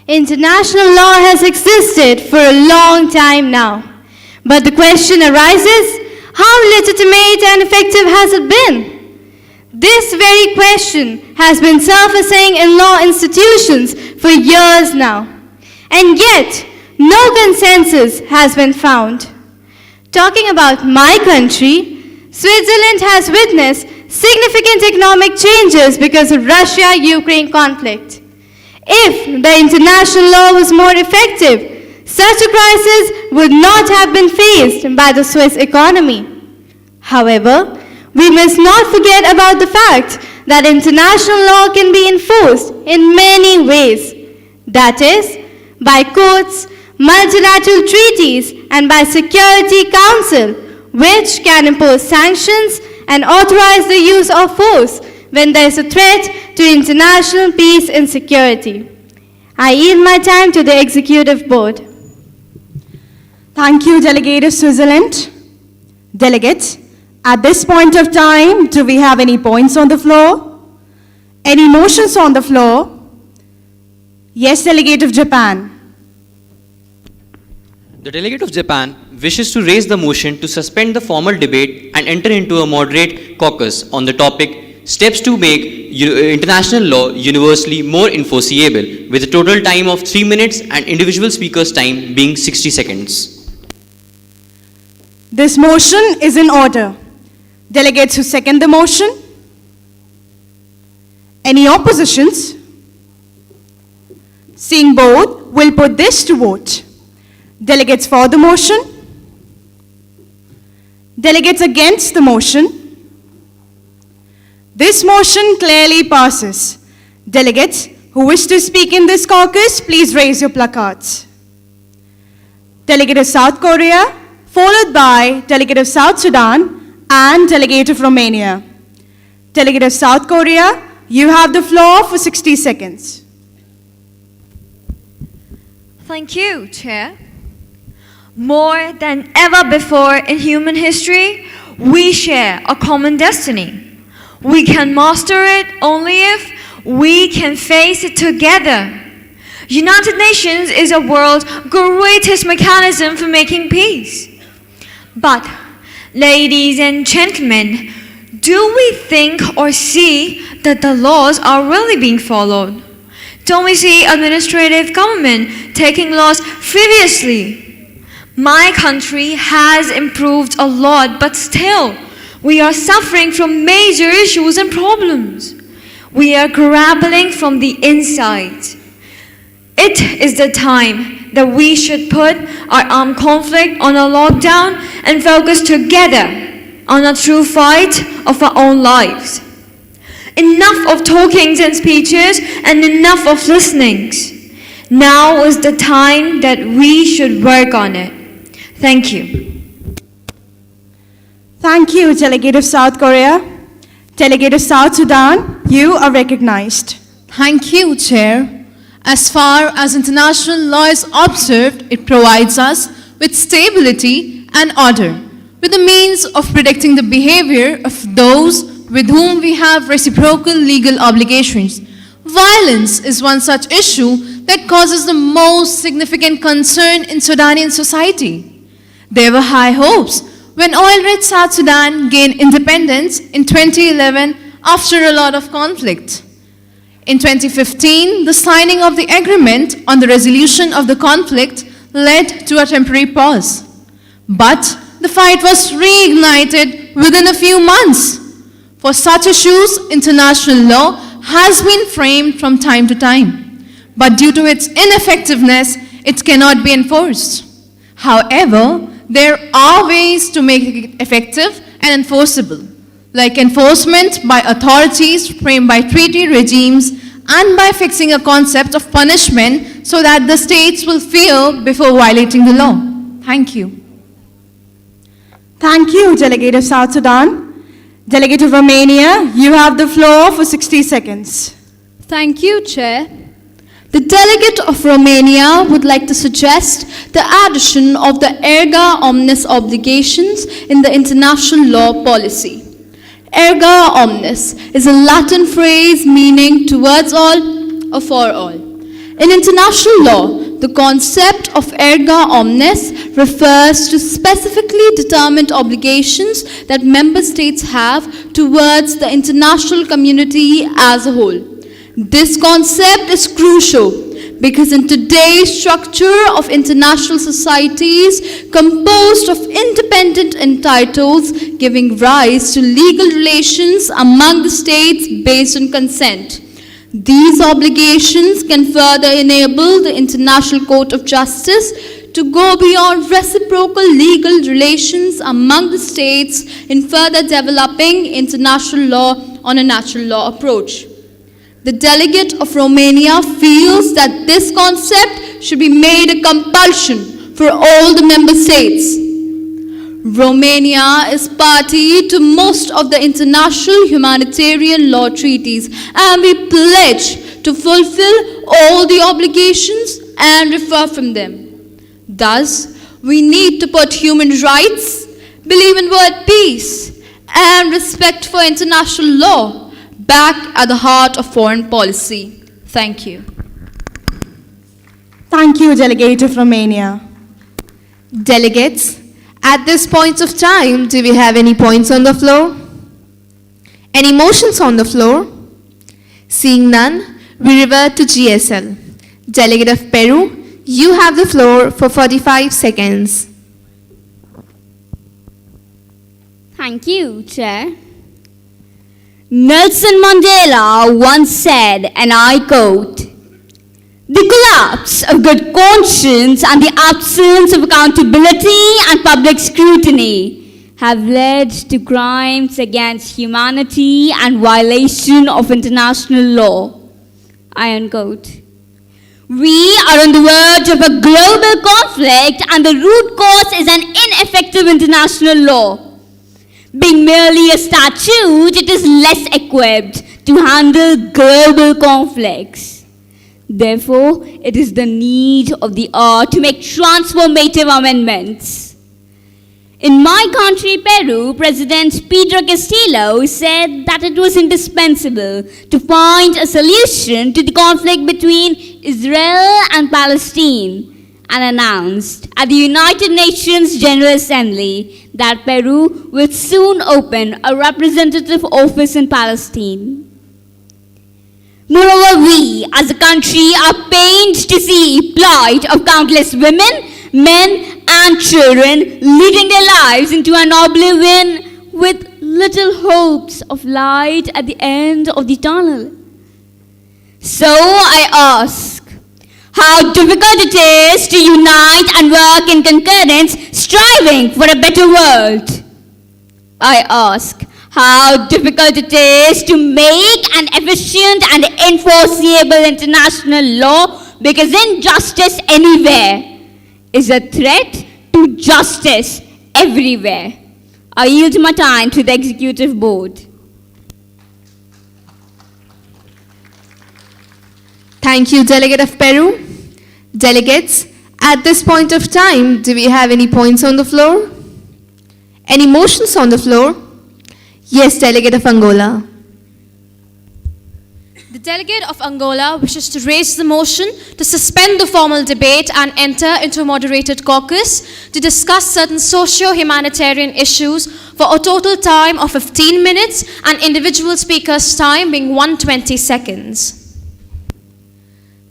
International law has existed for a long time now. But the question arises, how legitimate and effective has it been? This very question has been surfacing in law institutions for years now. And yet, no consensus has been found. Talking about my country, Switzerland has witnessed significant economic changes because of Russia-Ukraine conflict. If the international law was more effective, such a crisis would not have been faced by the Swiss economy. However, we must not forget about the fact that international law can be enforced in many ways. That is, by courts, multilateral treaties, and by Security Council, which can impose sanctions and authorize the use of force when there is a threat to international peace and security. I yield my time to the Executive Board. Thank you, Delegate of Switzerland. Delegates, at this point of time, do we have any points on the floor? Any motions on the floor? Yes, Delegate of Japan. The delegate of Japan wishes to raise the motion to suspend the formal debate and enter into a moderate caucus on the topic Steps to make international law universally more enforceable, with a total time of 3 minutes and individual speaker's time being 60 seconds. This motion is in order. Delegates who second the motion? Any oppositions? Seeing both, we'll put this to vote. Delegates for the motion? Delegates against the motion? This motion clearly passes. Delegates who wish to speak in this caucus, please raise your placards. Delegate of South Korea, followed by Delegate of South Sudan and Delegate of Romania. Delegate of South Korea, you have the floor for 60 seconds. Thank you, Chair. More than ever before in human history, we share a common destiny. We can master it only if we can face it together. United Nations is a world's greatest mechanism for making peace. But, ladies and gentlemen, do we think or see that the laws are really being followed? Don't we see administrative government taking laws frivolously? My country has improved a lot, but still, we are suffering from major issues and problems. We are grappling from the inside. It is the time that we should put our armed conflict on a lockdown and focus together on a true fight of our own lives. Enough of talkings and speeches and enough of listenings. Now is the time that we should work on it. Thank you. Thank you, Delegate of South Korea. Delegate of South Sudan, you are recognized. Thank you, Chair. As far as international law is observed, it provides us with stability and order, with the means of predicting the behavior of those with whom we have reciprocal legal obligations. Violence is one such issue that causes the most significant concern in Sudanian society. There were high hopes when oil-rich South Sudan gained independence in 2011 after a lot of conflict. In 2015, the signing of the agreement on the resolution of the conflict led to a temporary pause. But the fight was reignited within a few months. For such issues, international law has been framed from time to time, but due to its ineffectiveness, it cannot be enforced. However, there are ways to make it effective and enforceable, like enforcement by authorities framed by treaty regimes and by fixing a concept of punishment so that the states will fear before violating the law. Thank you. Thank you, Delegate of South Sudan. Delegate of Romania, you have the floor for 60 seconds. Thank you, Chair. The delegate of Romania would like to suggest the addition of the erga omnes obligations in the international law policy. Erga omnes is a Latin phrase meaning towards all or for all. In international law, the concept of erga omnes refers to specifically determined obligations that member states have towards the international community as a whole. This concept is crucial because in today's structure of international societies composed of independent entitles giving rise to legal relations among the states based on consent, these obligations can further enable the International Court of Justice to go beyond reciprocal legal relations among the states in further developing international law on a natural law approach. The delegate of Romania feels that this concept should be made a compulsion for all the member states. Romania is party to most of the international humanitarian law treaties, and we pledge to fulfill all the obligations and refer from them. Thus, we need to put human rights, believe in world peace, and respect for international law back at the heart of foreign policy. Thank you. Thank you, Delegate of Romania. Delegates, at this point of time, do we have any points on the floor? Any motions on the floor? Seeing none, we revert to GSL. Delegate of Peru, you have the floor for 45 seconds. Thank you, Chair. Nelson Mandela once said, and I quote, "The collapse of good conscience and the absence of accountability and public scrutiny have led to crimes against humanity and violation of international law." I unquote. We are on the verge of a global conflict, and the root cause is an ineffective international law. Being merely a statute, it is less equipped to handle global conflicts. Therefore, it is the need of the hour to make transformative amendments. In my country, Peru, President Pedro Castillo said that it was indispensable to find a solution to the conflict between Israel and Palestine, and announced at the United Nations General Assembly that Peru will soon open a representative office in Palestine. Moreover, we as a country are pained to see plight of countless women, men, and children leading their lives into an oblivion with little hopes of light at the end of the tunnel. So I ask, how difficult it is to unite and work in concurrence, striving for a better world. I ask, how difficult it is to make an efficient and enforceable international law, because injustice anywhere is a threat to justice everywhere. I yield my time to the Executive Board. Thank you, Delegate of Peru. Delegates, at this point of time, do we have any points on the floor? Any motions on the floor? Yes, Delegate of Angola. The delegate of Angola wishes to raise the motion to suspend the formal debate and enter into a moderated caucus to discuss certain socio-humanitarian issues for a total time of 15 minutes and individual speakers' time being 120 seconds.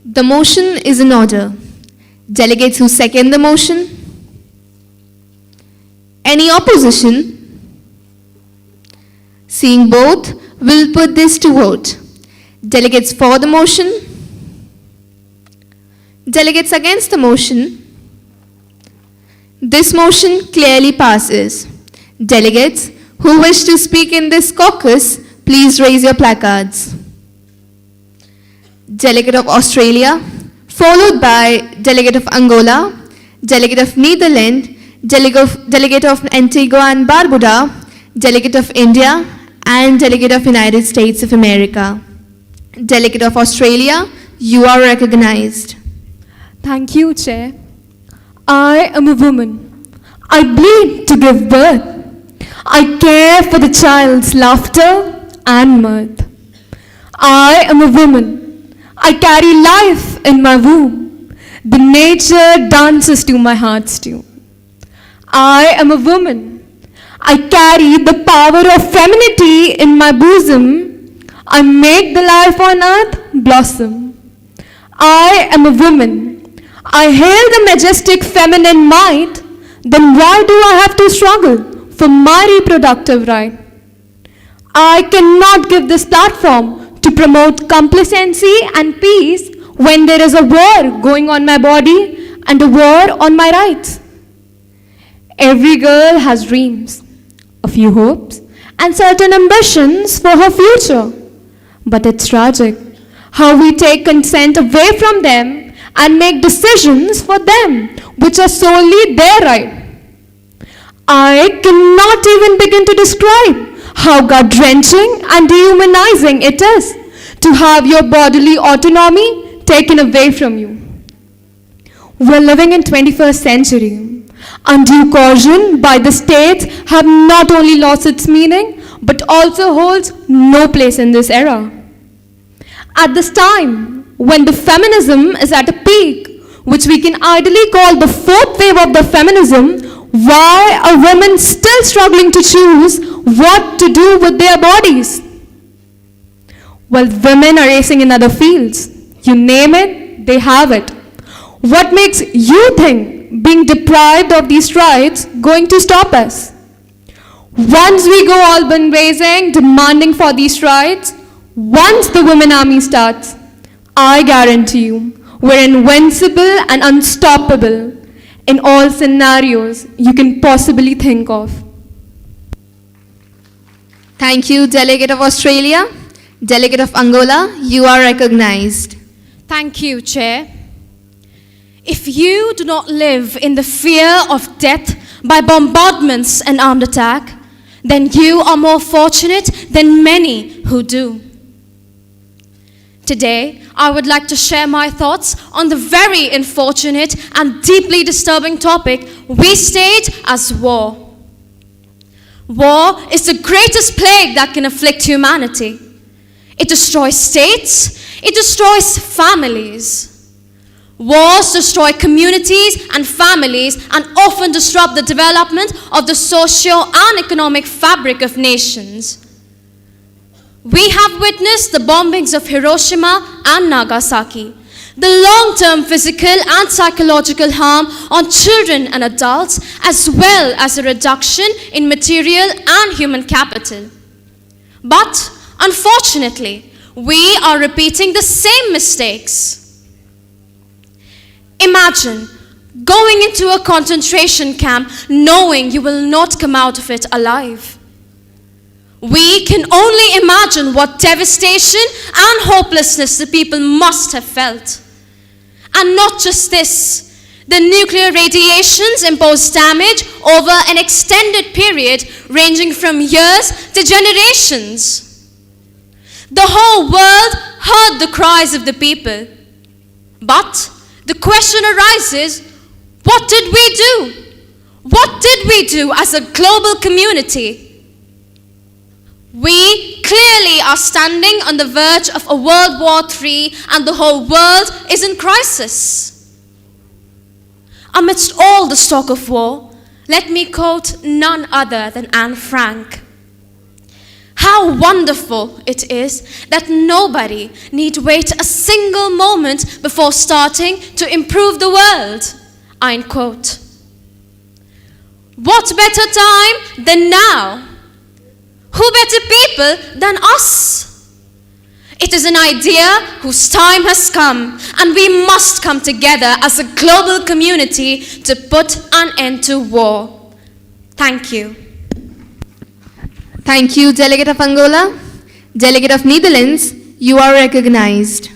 The motion is in order. Delegates who second the motion? Any opposition? Seeing both, we'll put this to vote. Delegates for the motion? Delegates against the motion? This motion clearly passes. Delegates who wish to speak in this caucus, please raise your placards. Delegate of Australia, followed by Delegate of Angola, Delegate of Netherlands, Delegate of Antigua and Barbuda, Delegate of India, and Delegate of United States of America. Delegate of Australia, you are recognized. Thank you, Chair. I am a woman. I bleed to give birth. I care for the child's laughter and mirth. I am a woman. I carry life in my womb. The nature dances to my heart's tune. I am a woman. I carry the power of femininity in my bosom. I make the life on earth blossom. I am a woman. I hail the majestic feminine might. Then why do I have to struggle for my reproductive right? I cannot give this platform to promote complacency and peace when there is a war going on my body and a war on my rights. Every girl has dreams, a few hopes, and certain ambitions for her future. But it's tragic how we take consent away from them and make decisions for them which are solely their right. I cannot even begin to describe how gut-wrenching and dehumanizing it is to have your bodily autonomy taken away from you. We're living in 21st century. Undue caution by the state have not only lost its meaning, but also holds no place in this era. At this time, when the feminism is at a peak, which we can ideally call the fourth wave of the feminism, why are women still struggling to choose what to do with their bodies? Well, women are racing in other fields. You name it, they have it. What makes you think being deprived of these rights going to stop us? Once we go Alban raising, demanding for these rights, once the women army starts, I guarantee you, we're invincible and unstoppable in all scenarios you can possibly think of. Thank you, Delegate of Australia. Delegate of Angola, you are recognized. Thank you, Chair. If you do not live in the fear of death by bombardments and armed attack, then you are more fortunate than many who do. Today, I would like to share my thoughts on the very unfortunate and deeply disturbing topic we state as war. War is the greatest plague that can afflict humanity. It destroys states, it destroys families. Wars destroy communities and families and often disrupt the development of the social and economic fabric of nations. We have witnessed the bombings of Hiroshima and Nagasaki, the long-term physical and psychological harm on children and adults, as well as a reduction in material and human capital. But, unfortunately, we are repeating the same mistakes. Imagine going into a concentration camp knowing you will not come out of it alive. We can only imagine what devastation and hopelessness the people must have felt. And not just this, the nuclear radiations imposed damage over an extended period ranging from years to generations. The whole world heard the cries of the people. But the question arises, what did we do? What did we do as a global community? We clearly are standing on the verge of a World War III and the whole world is in crisis. Amidst all the talk of war, let me quote none other than Anne Frank. How wonderful it is that nobody need wait a single moment before starting to improve the world. End quote. What better time than now? Who better people than us? It is an idea whose time has come, and we must come together as a global community to put an end to war. Thank you. Thank you, Delegate of Angola. Delegate of Netherlands, you are recognized.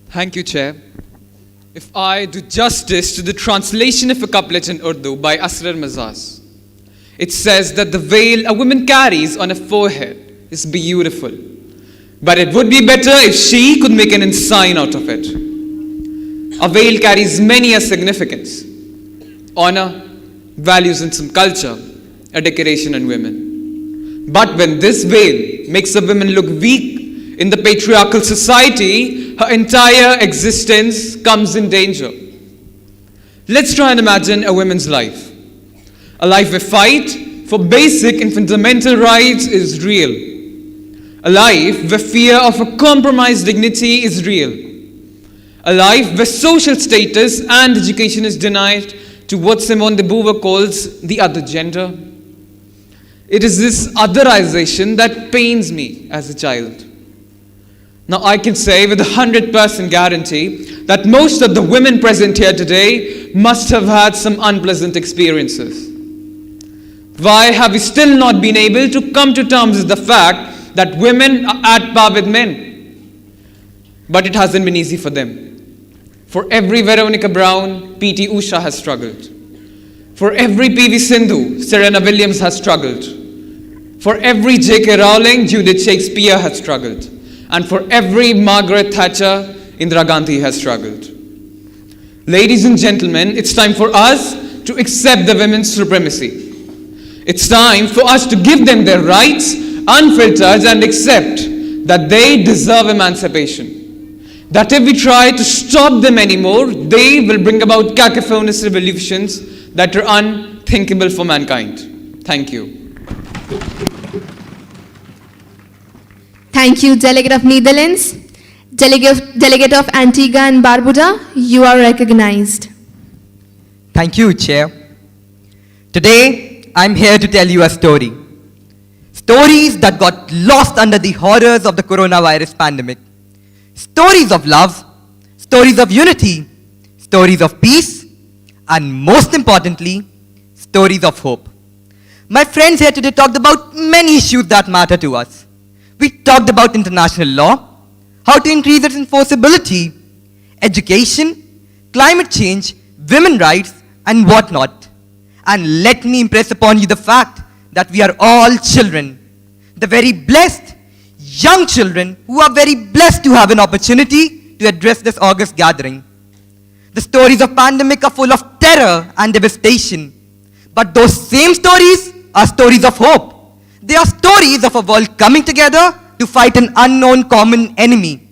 Thank you, Chair. If I do justice to the translation of a couplet in Urdu by Asrar Mazaz, it says that the veil a woman carries on her forehead is beautiful, but it would be better if she could make an ensign out of it. A veil carries many a significance: honor, values and some culture, a decoration in women. But when this veil makes a woman look weak in the patriarchal society, her entire existence comes in danger. Let's try and imagine a woman's life. A life where fight for basic and fundamental rights is real. A life where fear of a compromised dignity is real. A life where social status and education is denied to what Simone de Beauvoir calls the other gender. It is this otherization that pains me as a child. Now I can say with 100% guarantee that most of the women present here today must have had some unpleasant experiences. Why have we still not been able to come to terms with the fact that women are at par with men? But it hasn't been easy for them. For every Veronica Brown, P.T. Usha has struggled. For every P.V. Sindhu, Serena Williams has struggled. For every J.K. Rowling, Judith Shakespeare has struggled. And for every Margaret Thatcher, Indira Gandhi has struggled. Ladies and gentlemen, it's time for us to accept the women's supremacy. It's time for us to give them their rights, unfiltered, and accept that they deserve emancipation. That if we try to stop them anymore, they will bring about cacophonous revolutions that are unthinkable for mankind. Thank you. Thank you, Delegate of Netherlands. Delegate of Antigua and Barbuda, you are recognized. Thank you, Chair. Today, I'm here to tell you a story. Stories that got lost under the horrors of the coronavirus pandemic. Stories of love, stories of unity, stories of peace, and most importantly, stories of hope. My friends here today talked about many issues that matter to us. We talked about international law, how to increase its enforceability, education, climate change, women's rights, and whatnot. And let me impress upon you the fact that we are all children, the very blessed young children who are very blessed to have an opportunity to address this August gathering. The stories of pandemic are full of terror and devastation, but those same stories are stories of hope. They are stories of a world coming together to fight an unknown common enemy.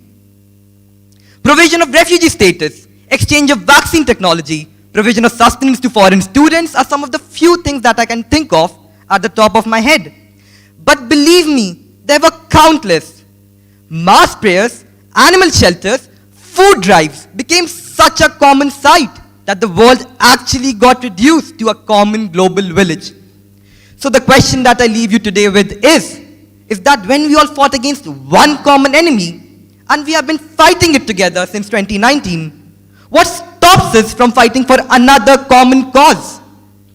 Provision of refugee status, exchange of vaccine technology, provision of sustenance to foreign students are some of the few things that I can think of at the top of my head. But believe me, there were countless. Mass prayers, animal shelters, food drives became such a common sight that the world actually got reduced to a common global village. So the question that I leave you today with is that when we all fought against one common enemy, and we have been fighting it together since 2019, what stopped stops us from fighting for another common cause,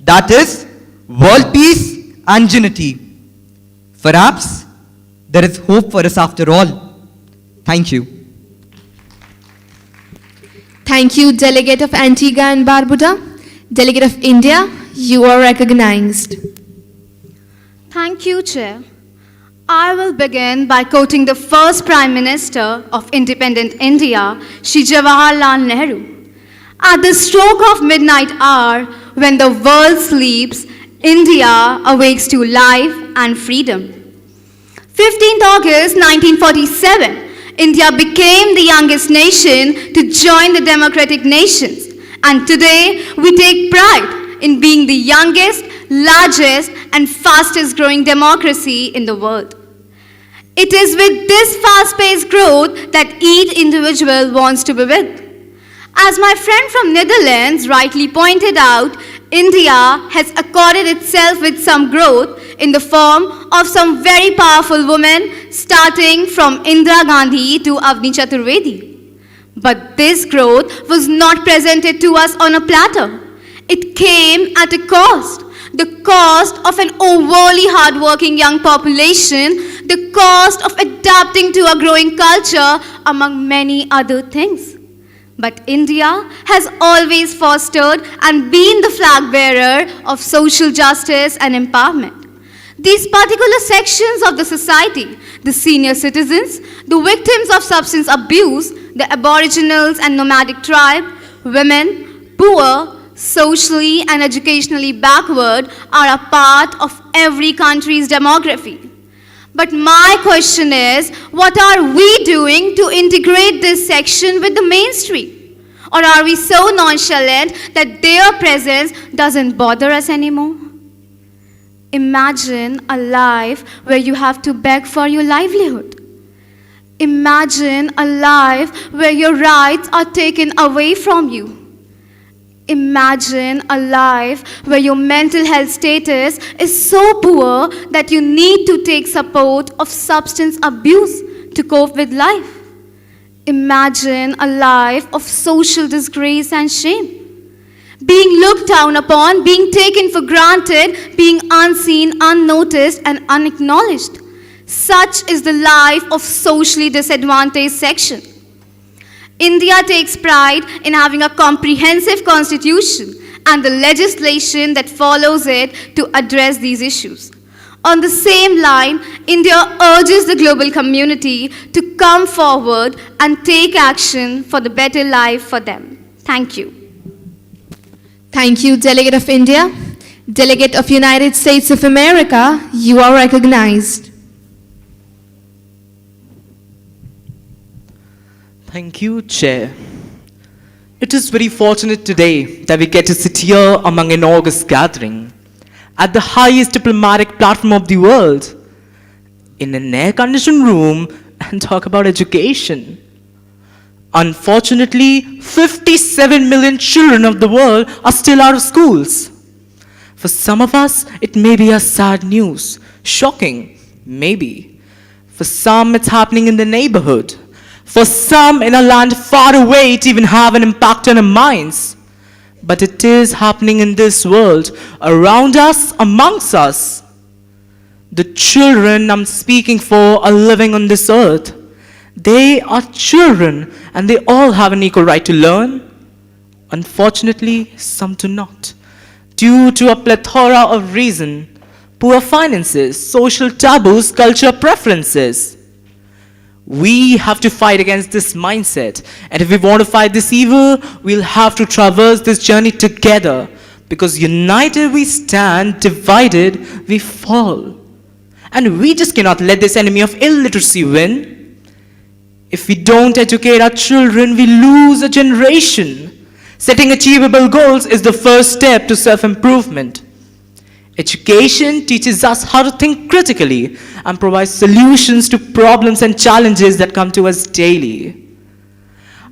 that is, world peace and unity. Perhaps there is hope for us after all. Thank you. Thank you, Delegate of Antigua and Barbuda. Delegate of India, you are recognized. Thank you, Chair. I will begin by quoting the first Prime Minister of independent India, Shri Jawaharlal Nehru. At the stroke of midnight hour, when the world sleeps, India awakes to life and freedom. 15th August 1947, India became the youngest nation to join the democratic nations. And today, we take pride in being the youngest, largest, and fastest growing democracy in the world. It is with this fast-paced growth that each individual wants to be with. As my friend from Netherlands rightly pointed out, India has accorded itself with some growth in the form of some very powerful women, starting from Indira Gandhi to Avni Chaturvedi. But this growth was not presented to us on a platter. It came at a cost. The cost of an overly hardworking young population, the cost of adapting to a growing culture, among many other things. But India has always fostered and been the flag bearer of social justice and empowerment. These particular sections of the society, the senior citizens, the victims of substance abuse, the aboriginals and nomadic tribe, women, poor, socially and educationally backward, are a part of every country's demography. But my question is, what are we doing to integrate this section with the mainstream? Or are we so nonchalant that their presence doesn't bother us anymore? Imagine a life where you have to beg for your livelihood. Imagine a life where your rights are taken away from you. Imagine a life where your mental health status is so poor that you need to take support of substance abuse to cope with life. Imagine a life of social disgrace and shame. Being looked down upon, being taken for granted, being unseen, unnoticed, and unacknowledged. Such is the life of socially disadvantaged section. India takes pride in having a comprehensive constitution and the legislation that follows it to address these issues. On the same line, India urges the global community to come forward and take action for the better life for them. Thank you. Thank you, Delegate of India. Delegate of United States of America, you are recognized. Thank you, Chair. It is very fortunate today that we get to sit here among an august gathering at the highest diplomatic platform of the world in an air-conditioned room and talk about education. Unfortunately, 57 million children of the world are still out of schools. For some of us, it may be a sad news, shocking, maybe. For some, it's happening in the neighborhood. For some in a land far away, it even have an impact on our minds. But it is happening in this world, around us, amongst us. The children I'm speaking for are living on this earth. They are children and they all have an equal right to learn. Unfortunately, some do not. Due to a plethora of reasons, poor finances, social taboos, cultural preferences. We have to fight against this mindset. And if we want to fight this evil, we'll have to traverse this journey together. Because united we stand, divided we fall. And we just cannot let this enemy of illiteracy win. If we don't educate our children, we lose a generation. Setting achievable goals is the first step to self-improvement. Education teaches us how to think critically and provides solutions to problems and challenges that come to us daily.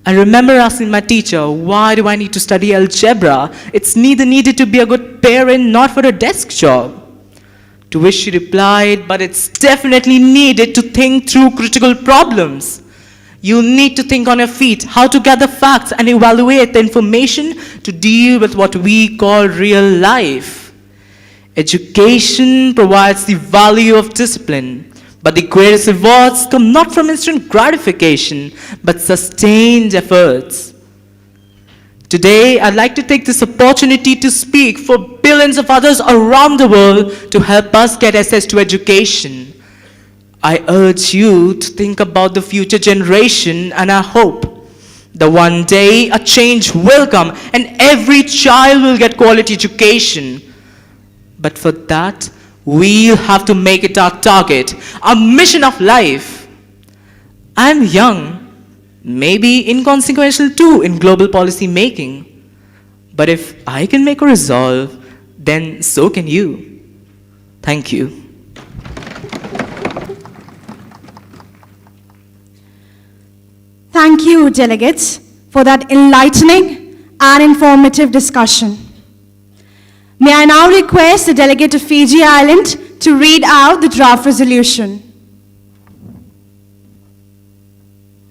I remember asking my teacher, why do I need to study algebra? It's neither needed to be a good parent, not for a desk job. To which she replied, but it's definitely needed to think through critical problems. You need to think on your feet how to gather facts and evaluate the information to deal with what we call real life. Education provides the value of discipline, but the greatest rewards come not from instant gratification, but sustained efforts. Today, I'd like to take this opportunity to speak for billions of others around the world to help us get access to education. I urge you to think about the future generation, and I hope that one day a change will come and every child will get quality education. But for that, we'll have to make it our target, our mission of life. I'm young, maybe inconsequential too in global policy making. But if I can make a resolve, then so can you. Thank you. Thank you, delegates, for that enlightening and informative discussion. May I now request the delegate of Fiji Island to read out the draft resolution.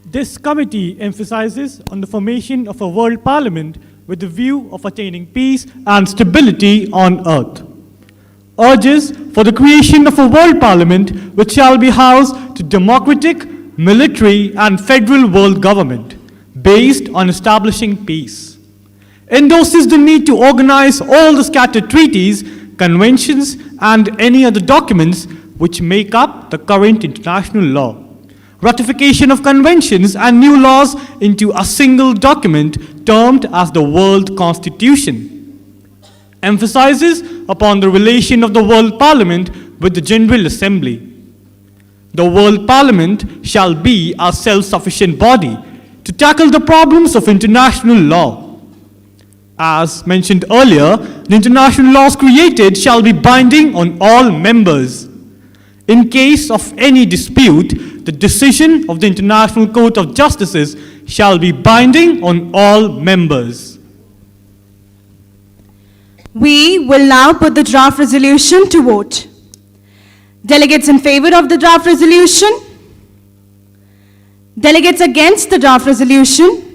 This committee emphasizes on the formation of a world parliament with the view of attaining peace and stability on earth. Urges for the creation of a world parliament which shall be housed to democratic, military and federal world government based on establishing peace. Endorses the need to organize all the scattered treaties, conventions and any other documents which make up the current international law. Ratification of conventions and new laws into a single document termed as the World Constitution. Emphasizes upon the relation of the World Parliament with the General Assembly. The World Parliament shall be a self-sufficient body to tackle the problems of international law. As mentioned earlier, the international laws created shall be binding on all members. In case of any dispute, the decision of the International Court of Justices shall be binding on all members. We will now put the draft resolution to vote. Delegates in favor of the draft resolution? Delegates against the draft resolution?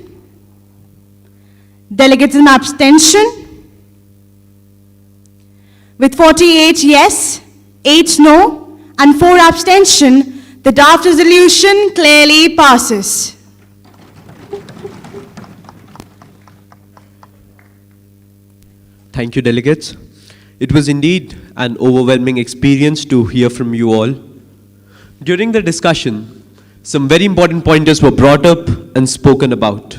Delegates in abstention? With 48 yes, 8 no, and 4 abstention, the draft resolution clearly passes. Thank you, delegates. It was indeed an overwhelming experience to hear from you all. During the discussion, some very important pointers were brought up and spoken about.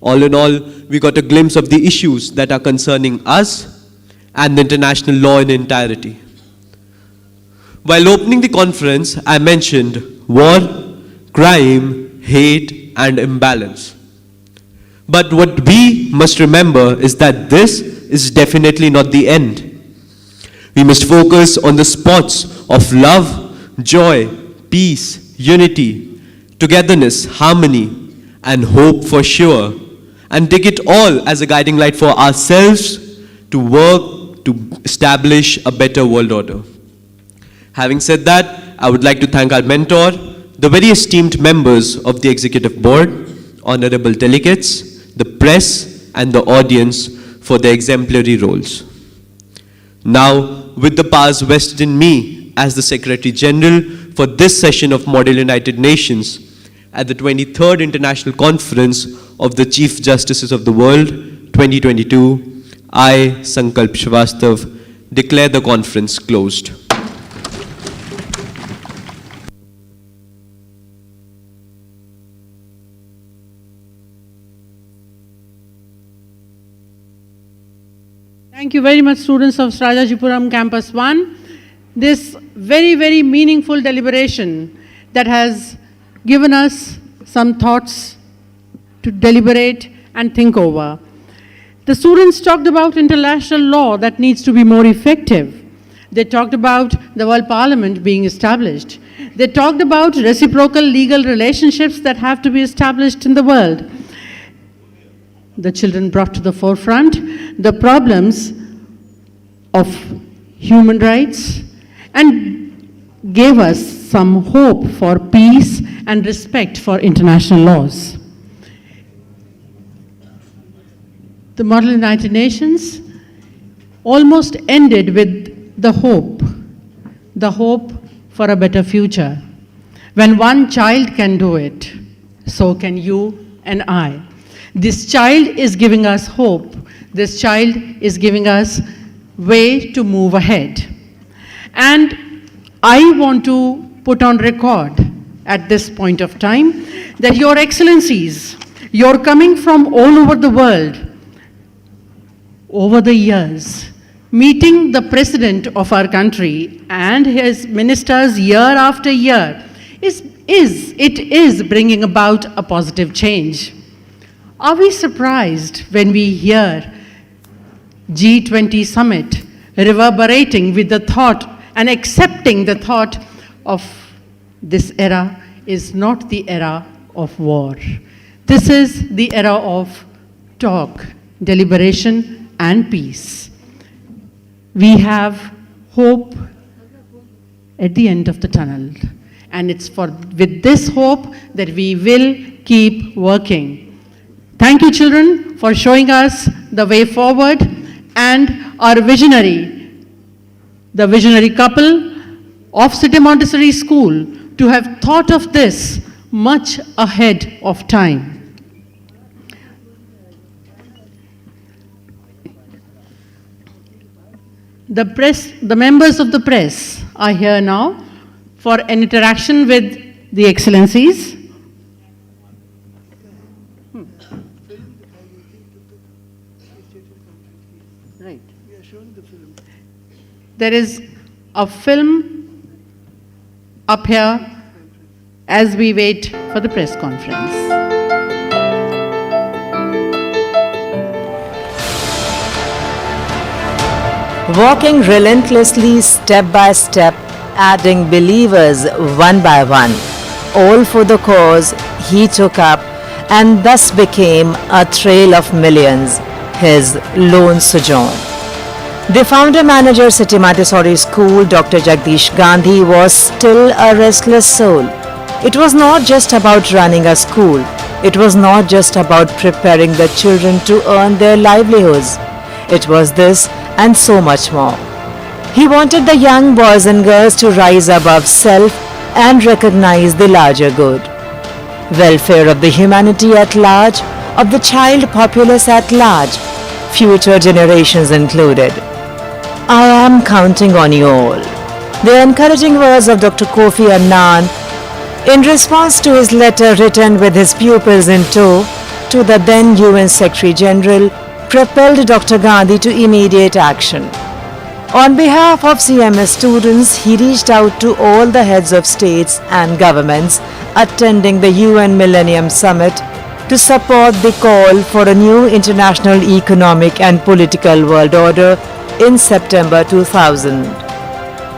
All in all, we got a glimpse of the issues that are concerning us and the international law in entirety. While opening the conference, I mentioned war, crime, hate, and imbalance. But what we must remember is that this is definitely not the end. We must focus on the spots of love, joy, peace, unity, togetherness, harmony, and hope for sure, and take it all as a guiding light for ourselves to work to establish a better world order. Having said that, I would like to thank our mentor, the very esteemed members of the Executive Board, honorable delegates, the press, and the audience for their exemplary roles. Now, with the powers vested in me as the Secretary General for this session of Model United Nations at the 23rd International Conference of the Chief Justices of the World 2022, I, Sankalp Srivastav, declare the conference closed. Thank you very much, students of Rajajipuram Campus 1. This very, very meaningful deliberation that has given us some thoughts to deliberate and think over. The students talked about international law that needs to be more effective. They talked about the World Parliament being established. They talked about reciprocal legal relationships that have to be established in the world. The children brought to the forefront the problems of human rights and gave us some hope for peace and respect for international laws. The Model United Nations almost ended with the hope for a better future. When one child can do it, so can you and I. This child is giving us hope. This child is giving us way to move ahead. And I want to put on record at this point of time that Your Excellencies, you're coming from all over the world over the years, meeting the President of our country and his ministers year after year, it is bringing about a positive change. Are we surprised when we hear G20 summit reverberating with the thought and accepting the thought of this era is not the era of war. This is the era of talk, deliberation, and peace. We have hope at the end of the tunnel, and it's with this hope that we will keep working. Thank you, children, for showing us the way forward, and our visionary, the visionary couple of City Montessori School, to have thought of this much ahead of time. The members of the press are here now for an interaction with the Excellencies. Right. There is a film up here as we wait for the press conference. Walking relentlessly step by step, adding believers one by one, all for the cause he took up and thus became a trail of millions, his lone sojourn. The founder-manager City Montessori School, Dr. Jagdish Gandhi, was still a restless soul. It was not just about running a school. It was not just about preparing the children to earn their livelihoods. It was this and so much more. He wanted the young boys and girls to rise above self and recognize the larger good. Welfare of the humanity at large, of the child populace at large, future generations included. I am counting on you all. The encouraging words of Dr. Kofi Annan in response to his letter written with his pupils in tow to the then UN Secretary General propelled Dr. Gandhi to immediate action. On behalf of CMS students, he reached out to all the heads of states and governments attending the UN Millennium Summit to support the call for a new international economic and political world order in September 2000.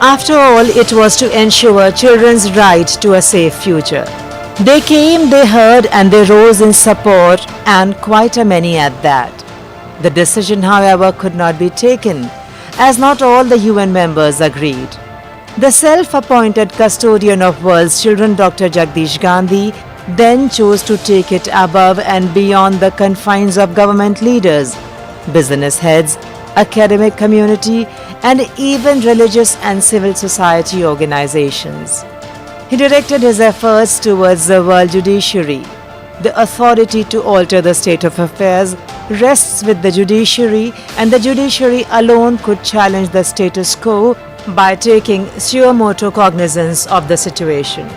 After all, it was to ensure children's right to a safe future. They came, they heard, and they rose in support, and quite a many at that. The decision, however, could not be taken, as not all the UN members agreed. The self-appointed custodian of world's children, Dr. Jagdish Gandhi, then chose to take it above and beyond the confines of government leaders, business heads, academic community, and even religious and civil society organizations. He directed his efforts towards the world judiciary. The authority to alter the state of affairs rests with the judiciary, and the judiciary alone could challenge the status quo by taking suo motu cognizance of the situation.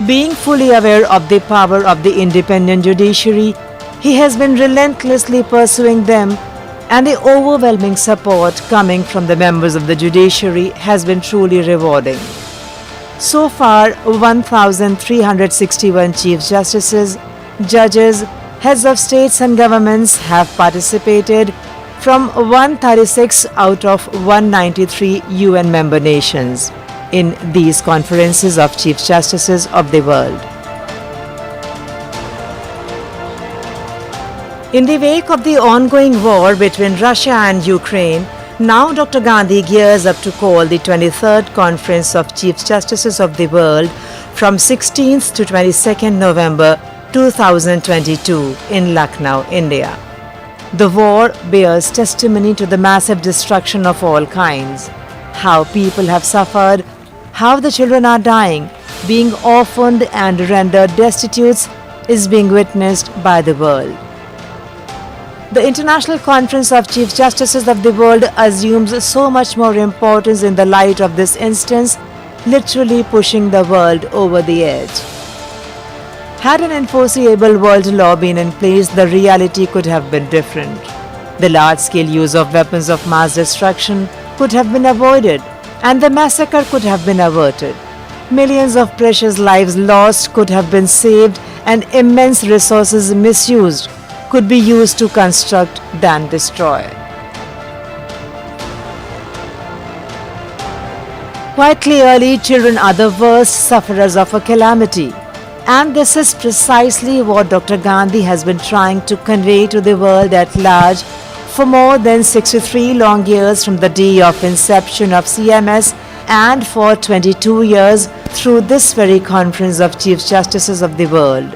Being fully aware of the power of the independent judiciary, he has been relentlessly pursuing them, and the overwhelming support coming from the members of the judiciary has been truly rewarding. So far, 1,361 Chief Justices, judges, heads of states and governments have participated from 136 out of 193 UN member nations in these conferences of Chief Justices of the world. In the wake of the ongoing war between Russia and Ukraine, Now Dr. Gandhi gears up to call the 23rd Conference of Chief Justices of the World from 16th to 22nd November 2022 in Lucknow, India. The war bears testimony to the massive destruction of all kinds, how people have suffered, how the children are dying, being orphaned and rendered destitute is being witnessed by the world. The International Conference of Chief Justices of the World assumes so much more importance in the light of this instance, literally pushing the world over the edge. Had an enforceable world law been in place, the reality could have been different. The large-scale use of weapons of mass destruction could have been avoided, and the massacre could have been averted. Millions of precious lives lost could have been saved, and immense resources misused could be used to construct than destroy. Quite clearly, children are the worst sufferers of a calamity. And this is precisely what Dr. Gandhi has been trying to convey to the world at large for more than 63 long years from the day of inception of CMS and for 22 years through this very Conference of Chief Justices of the World.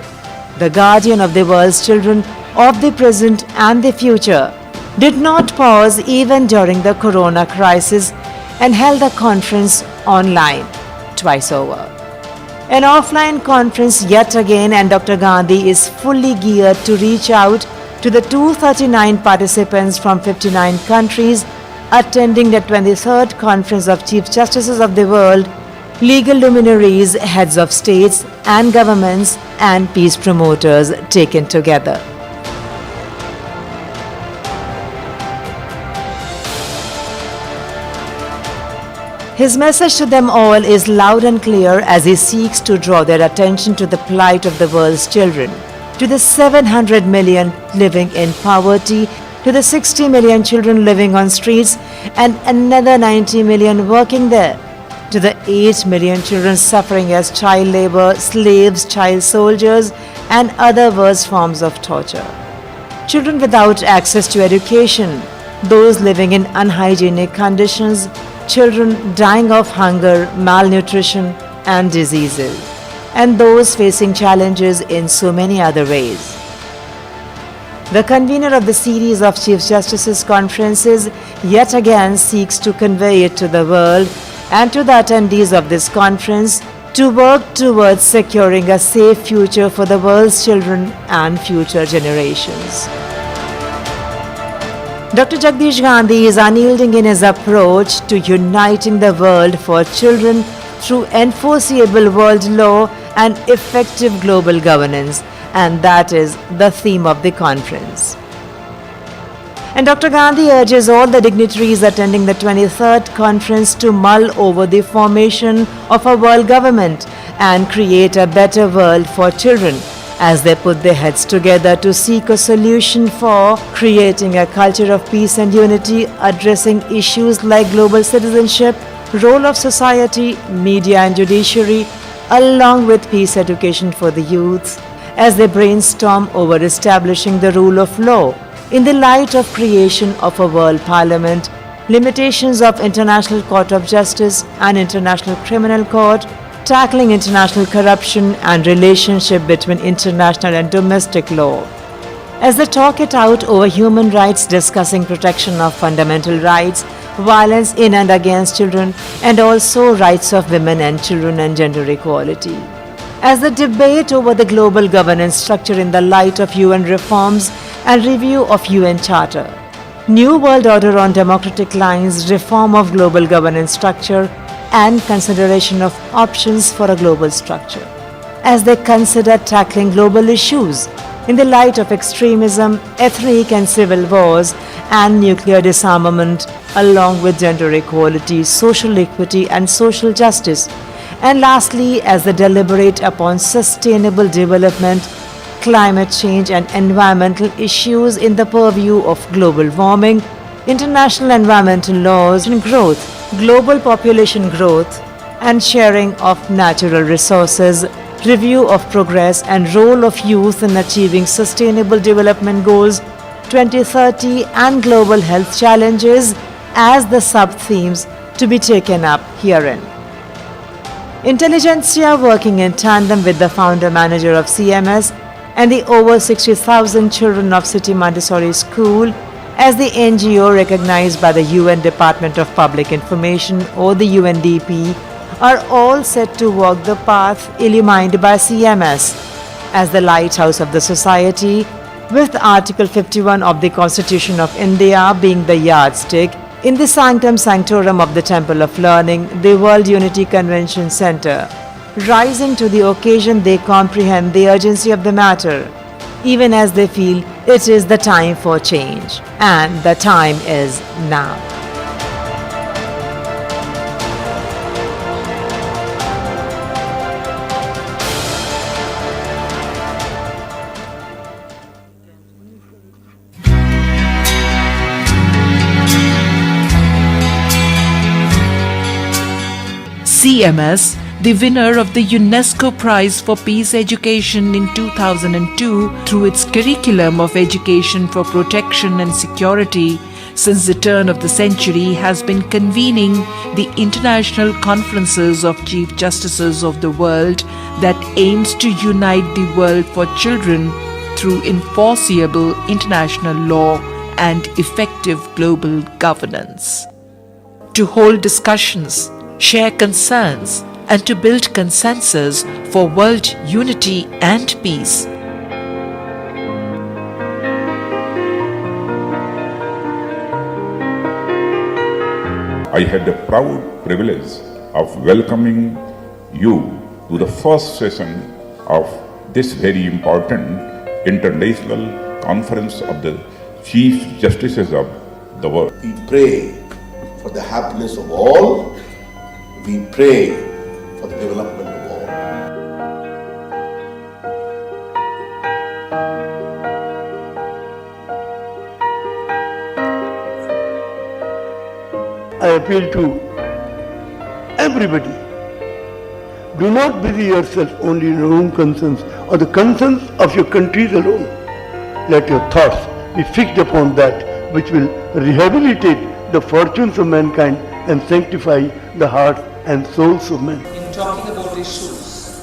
The guardian of the world's children of the present and the future did not pause even during the corona crisis and held the conference online twice over. An offline conference yet again, and Dr. Gandhi is fully geared to reach out to the 239 participants from 59 countries attending the 23rd Conference of Chief Justices of the World, legal luminaries, heads of states and governments, and peace promoters taken together. His message to them all is loud and clear as he seeks to draw their attention to the plight of the world's children, to the 700 million living in poverty, to the 60 million children living on streets, and another 90 million working there, to the 8 million children suffering as child labor, slaves, child soldiers, and other worse forms of torture. Children without access to education, those living in unhygienic conditions, children dying of hunger, malnutrition, and diseases, and those facing challenges in so many other ways. The convener of the series of Chief Justices conferences yet again seeks to convey it to the world and to the attendees of this conference to work towards securing a safe future for the world's children and future generations. Dr. Jagdish Gandhi is unyielding in his approach to uniting the world for children through enforceable world law and effective global governance, and that is the theme of the conference. And Dr. Gandhi urges all the dignitaries attending the 23rd conference to mull over the formation of a world government and create a better world for children, as they put their heads together to seek a solution for creating a culture of peace and unity, addressing issues like global citizenship, role of society, media and judiciary, along with peace education for the youth, as they brainstorm over establishing the rule of law in the light of creation of a world parliament, limitations of International Court of Justice and International Criminal Court, tackling international corruption and relationship between international and domestic law. As they talk it out over human rights, discussing protection of fundamental rights, violence in and against children, and also rights of women and children and gender equality. As the debate over the global governance structure in the light of UN reforms and review of UN Charter, New World Order on democratic lines, reform of global governance structure, and consideration of options for a global structure, as they consider tackling global issues in the light of extremism, ethnic and civil wars, and nuclear disarmament, along with gender equality, social equity, and social justice. And lastly, as they deliberate upon sustainable development, climate change, and environmental issues in the purview of global warming, international environmental laws and growth, global population growth, and sharing of natural resources, review of progress and role of youth in achieving Sustainable Development Goals 2030 and global health challenges, as the sub-themes to be taken up herein. Intelligentsia, working in tandem with the founder-manager of CMS and the over 60,000 children of City Montessori School, as the NGO recognized by the UN Department of Public Information or the UNDP, are all set to walk the path illumined by CMS as the lighthouse of the society, with Article 51 of the Constitution of India being the yardstick. In the Sanctum Sanctorum of the Temple of Learning, the World Unity Convention Center, rising to the occasion, they comprehend the urgency of the matter, even as they feel it is the time for change, and the time is now. CMS, the winner of the UNESCO Prize for Peace Education in 2002 through its curriculum of education for protection and security, since the turn of the century has been convening the international conferences of Chief Justices of the world that aims to unite the world for children through enforceable international law and effective global governance. To hold discussions, share concerns, and to build consensus for world unity and peace. I had the proud privilege of welcoming you to the first session of this very important international conference of the Chief Justices of the world. We pray for the happiness of all. We pray for the development of all. I appeal to everybody. Do not busy yourself only in your own concerns or the concerns of your countries alone. Let your thoughts be fixed upon that which will rehabilitate the fortunes of mankind and sanctify the hearts and souls of men. In talking about issues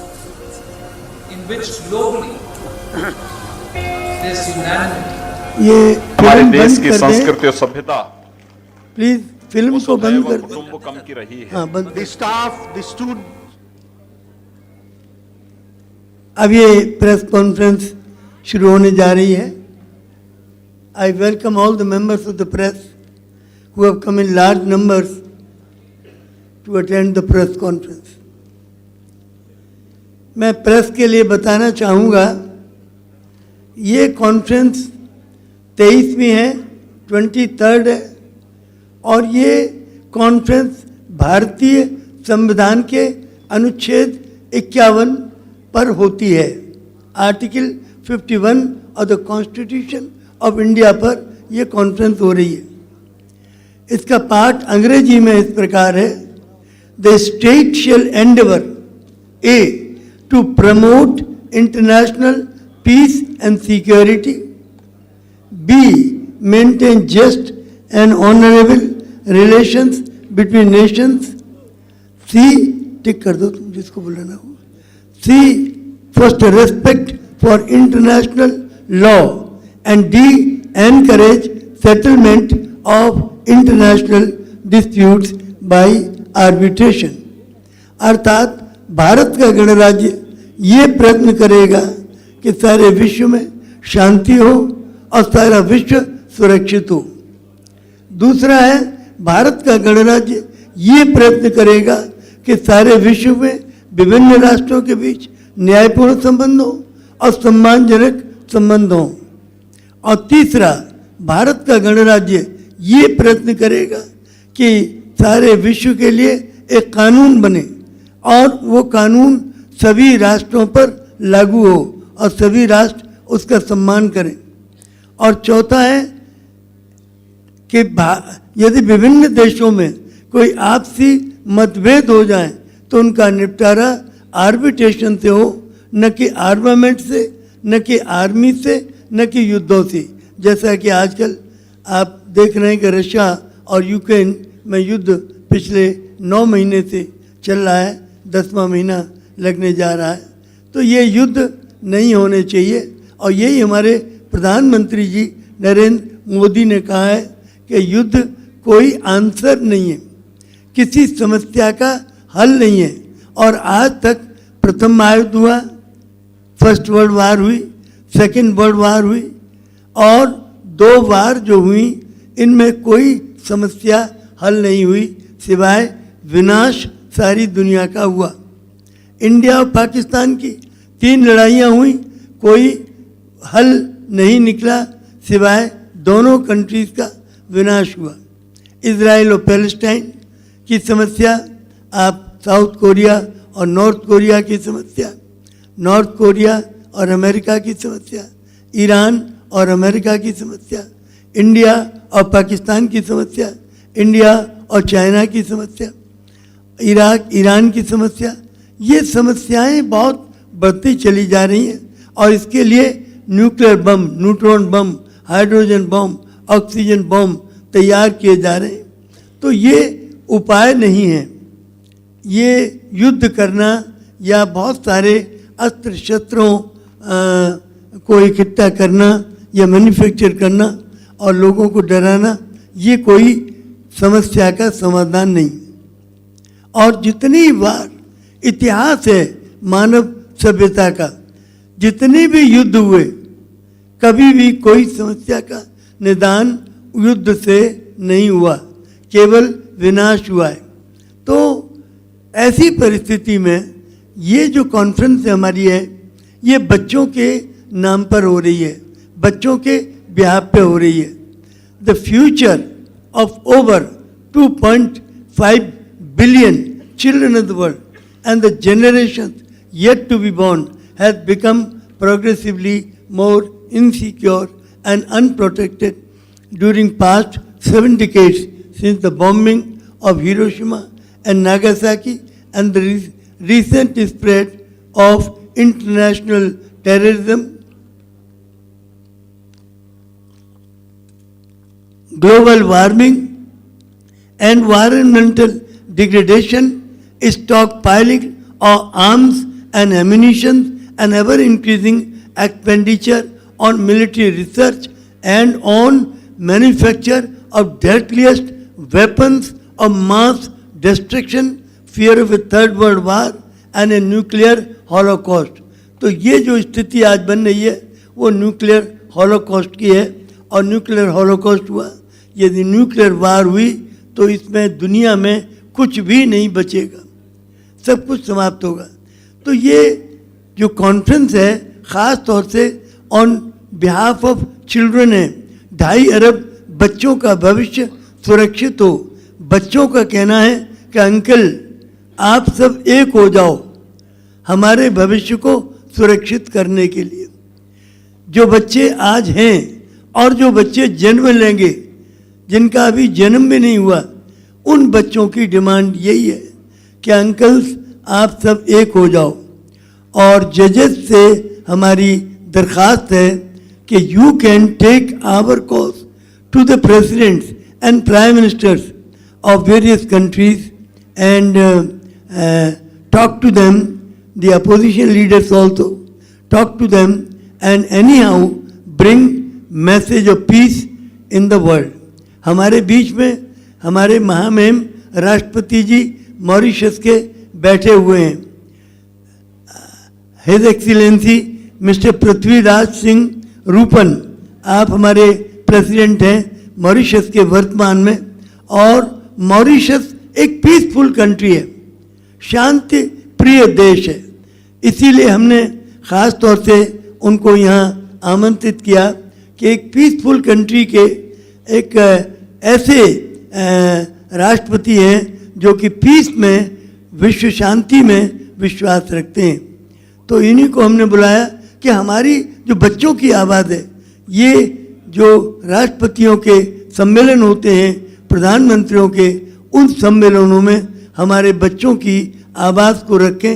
in which globally there's unanimity. ये हमारे film देश बंद की कर संस्कृति और सभ्यता दें प्लीज फिल्म को बंद कर दें कुटुंब कम की रही है हाँ बंद The staff, the students. अब ये प्रेस कॉन्फ्रेंस शुरू होने जा रही है I welcome all the members of the press who have come in large numbers to attend the press conference. मैं प्रेस के लिए बताना चाहूँगा ये कॉन्फ्रेंस 23वीं है 23rd है और ये कॉन्फ्रेंस भारतीय संविधान के अनुच्छेद 51 पर होती है. Article 51 of the constitution of India पर ये कॉन्फ्रेंस हो रही है. इसका पाठ अंग्रेजी में इस प्रकार है. The state shall endeavour A to promote international peace and security, B maintain just and honourable relations between nations, C tick कर दो तुम जिसको बुलाना हो, सी foster respect for international law, and D encourage settlement of international disputes by arbitration. अर्थात भारत का गणराज्य ये प्रयत्न करेगा कि सारे विश्व में शांति हो और सारा विश्व सुरक्षित हो. दूसरा है भारत का गणराज्य ये प्रयत्न करेगा कि सारे विश्व में विभिन्न राष्ट्रों के बीच न्यायपूर्ण संबंध हो और सम्मानजनक संबंध हो. और तीसरा भारत का गणराज्य ये प्रयत्न करेगा कि सारे विश्व के लिए एक कानून बने और वो कानून सभी राष्ट्रों पर लागू हो और सभी राष्ट्र उसका सम्मान करें. और चौथा है कि यदि विभिन्न देशों में कोई आपसी मतभेद हो जाए तो उनका निपटारा आर्बिट्रेशन से हो, न कि आर्मामेंट से, न कि आर्मी से, न कि युद्धों से. जैसा कि आजकल आप देख रहे हैं कि रशिया और यूक्रेन में युद्ध पिछले 9 महीने से चल रहा है, 10वां महीना लगने जा रहा है। तो ये युद्ध नहीं होने चाहिए और यही हमारे प्रधानमंत्री जी नरेंद्र मोदी ने कहा है कि युद्ध कोई आंसर नहीं है, किसी समस्या का हल नहीं है। और आज तक प्रथम महायुद्ध हुआ, फर्स्ट वर्ल्ड वार हुई, सेकेंड वर्ल्ड वार हुई और 2 वार जो हुई इनमें कोई समस्या हल नहीं हुई सिवाय विनाश सारी दुनिया का हुआ। इंडिया और पाकिस्तान की 3 लड़ाइयाँ हुई, कोई हल नहीं निकला सिवाय दोनों कंट्रीज का विनाश हुआ। इजराइल और पैलेस्टाइन की समस्या, आप साउथ कोरिया और नॉर्थ कोरिया की समस्या, नॉर्थ कोरिया और अमेरिका की समस्या, ईरान और अमेरिका की समस्या, इंडिया और पाकिस्तान की समस्या, इंडिया और चाइना की समस्या, इराक ईरान की समस्या, ये समस्याएं बहुत बढ़ती चली जा रही हैं और इसके लिए न्यूक्लियर बम, न्यूट्रॉन बम, हाइड्रोजन बम, ऑक्सीजन बम तैयार किए जा रहे हैं। तो ये उपाय नहीं है, ये युद्ध करना या बहुत सारे अस्त्र शस्त्रों को इकट्ठा करना या मैन्युफैक्चर करना और लोगों को डराना, ये कोई समस्या का समाधान नहीं। और जितनी बार इतिहास है मानव सभ्यता का, जितने भी युद्ध हुए, कभी भी कोई समस्या का निदान युद्ध से नहीं हुआ, केवल विनाश हुआ है। तो ऐसी परिस्थिति में ये जो कॉन्फ्रेंस हमारी है, ये बच्चों के नाम पर हो रही है, बच्चों के बिहाफ पे हो रही है। The future of over 2.5 billion children of the world and the generations yet to be born has become progressively more insecure and unprotected during past 7 decades since the bombing of Hiroshima and Nagasaki and the recent spread of international terrorism, global warming and environmental degradation, stockpiling of arms and ammunition and ever-increasing expenditure on military research and on manufacture of deadliest weapons of mass destruction, fear of a third world war and a nuclear holocaust. तो ये जो स्थिति आज बन रही है वो nuclear Holocaust की है और न्यूक्लियर हॉलोकॉस्ट हुआ, यदि न्यूक्लियर वार हुई तो इसमें दुनिया में कुछ भी नहीं बचेगा, सब कुछ समाप्त होगा। तो ये जो कॉन्फ्रेंस है ख़ास तौर से ऑन बिहाफ ऑफ चिल्ड्रन है, 2.5 अरब बच्चों का भविष्य सुरक्षित हो। बच्चों का कहना है कि अंकल आप सब एक हो जाओ हमारे भविष्य को सुरक्षित करने के लिए। जो बच्चे आज हैं और जो बच्चे जन्म लेंगे, जिनका अभी जन्म भी नहीं हुआ, उन बच्चों की डिमांड यही है कि अंकल्स आप सब एक हो जाओ। और जजेस से हमारी दरख्वास्त है कि you can take our cause to the presidents and prime ministers of various countries and talk to them, the opposition leaders also talk to them and any how bring message of peace in the world. हमारे बीच में हमारे महामहिम राष्ट्रपति जी Mauritius के बैठे हुए हैं। His excellency mister Prithviraj Singh Roopun, आप हमारे प्रेसिडेंट हैं मॉरिशस के वर्तमान में। और मॉरिशस एक पीसफुल कंट्री है, शांति प्रिय देश है, इसीलिए हमने ख़ास तौर से उनको यहाँ आमंत्रित किया कि एक पीसफुल कंट्री के एक ऐसे राष्ट्रपति हैं जो कि पीस में, विश्व शांति में विश्वास रखते हैं। तो इन्हीं को हमने बुलाया कि हमारी जो बच्चों की आवाज़ है, ये जो राष्ट्रपतियों के सम्मेलन होते हैं, प्रधानमंत्रियों के, उन सम्मेलनों में हमारे बच्चों की आवाज़ को रखें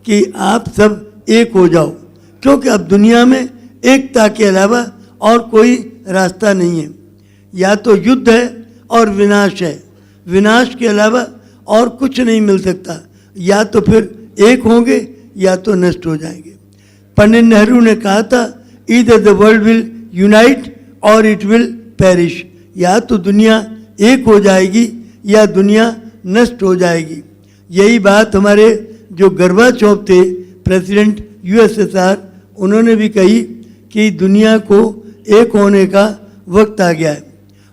कि आप सब एक हो जाओ, क्योंकि अब दुनिया में एकता के अलावा और कोई रास्ता नहीं है। या तो युद्ध है और विनाश है। विनाश के अलावा और कुछ नहीं मिल सकता, या तो फिर एक होंगे या तो नष्ट हो जाएंगे। पंडित नेहरू ने कहा था, either the world will unite और इट विल पेरिश, या तो दुनिया एक हो जाएगी या दुनिया नष्ट हो जाएगी। यही बात हमारे जो गर्बाचौप थे प्रेसिडेंट यूएसएसआर, उन्होंने भी कही कि दुनिया को एक होने का वक्त आ गया है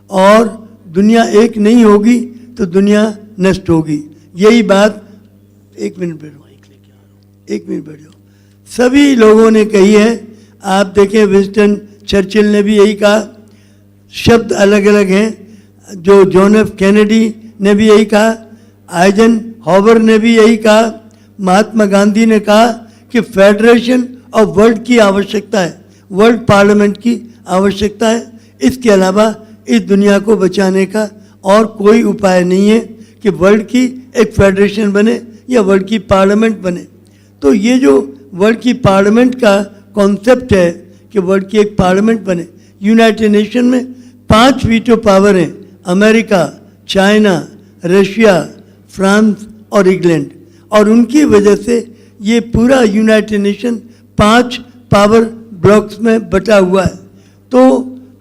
और दुनिया एक नहीं होगी तो दुनिया नष्ट होगी। यही बात, एक मिनट बैठ जाओ, सभी लोगों ने कही है। आप देखें विंस्टन चर्चिल ने भी यही कहा, शब्द अलग अलग हैं। जो जॉन एफ कैनेडी ने भी यही कहा, आइजन हॉवर ने भी यही कहा, महात्मा गांधी ने कहा कि फेडरेशन ऑफ वर्ल्ड की आवश्यकता है, वर्ल्ड पार्लियामेंट की आवश्यकता है। इसके अलावा इस दुनिया को बचाने का और कोई उपाय नहीं है कि वर्ल्ड की एक फेडरेशन बने या वर्ल्ड की पार्लियामेंट बने। तो ये जो वर्ल्ड की पार्लियामेंट का कॉन्सेप्ट है कि वर्ल्ड की एक पार्लियामेंट बने, यूनाइटेड नेशन में 5 वीटो पावर हैं, अमेरिका, चाइना, रशिया, फ्रांस और इंग्लैंड, और उनकी वजह से ये पूरा यूनाइटेड नेशन 5 पावर ब्लॉक्स में बटा हुआ है। तो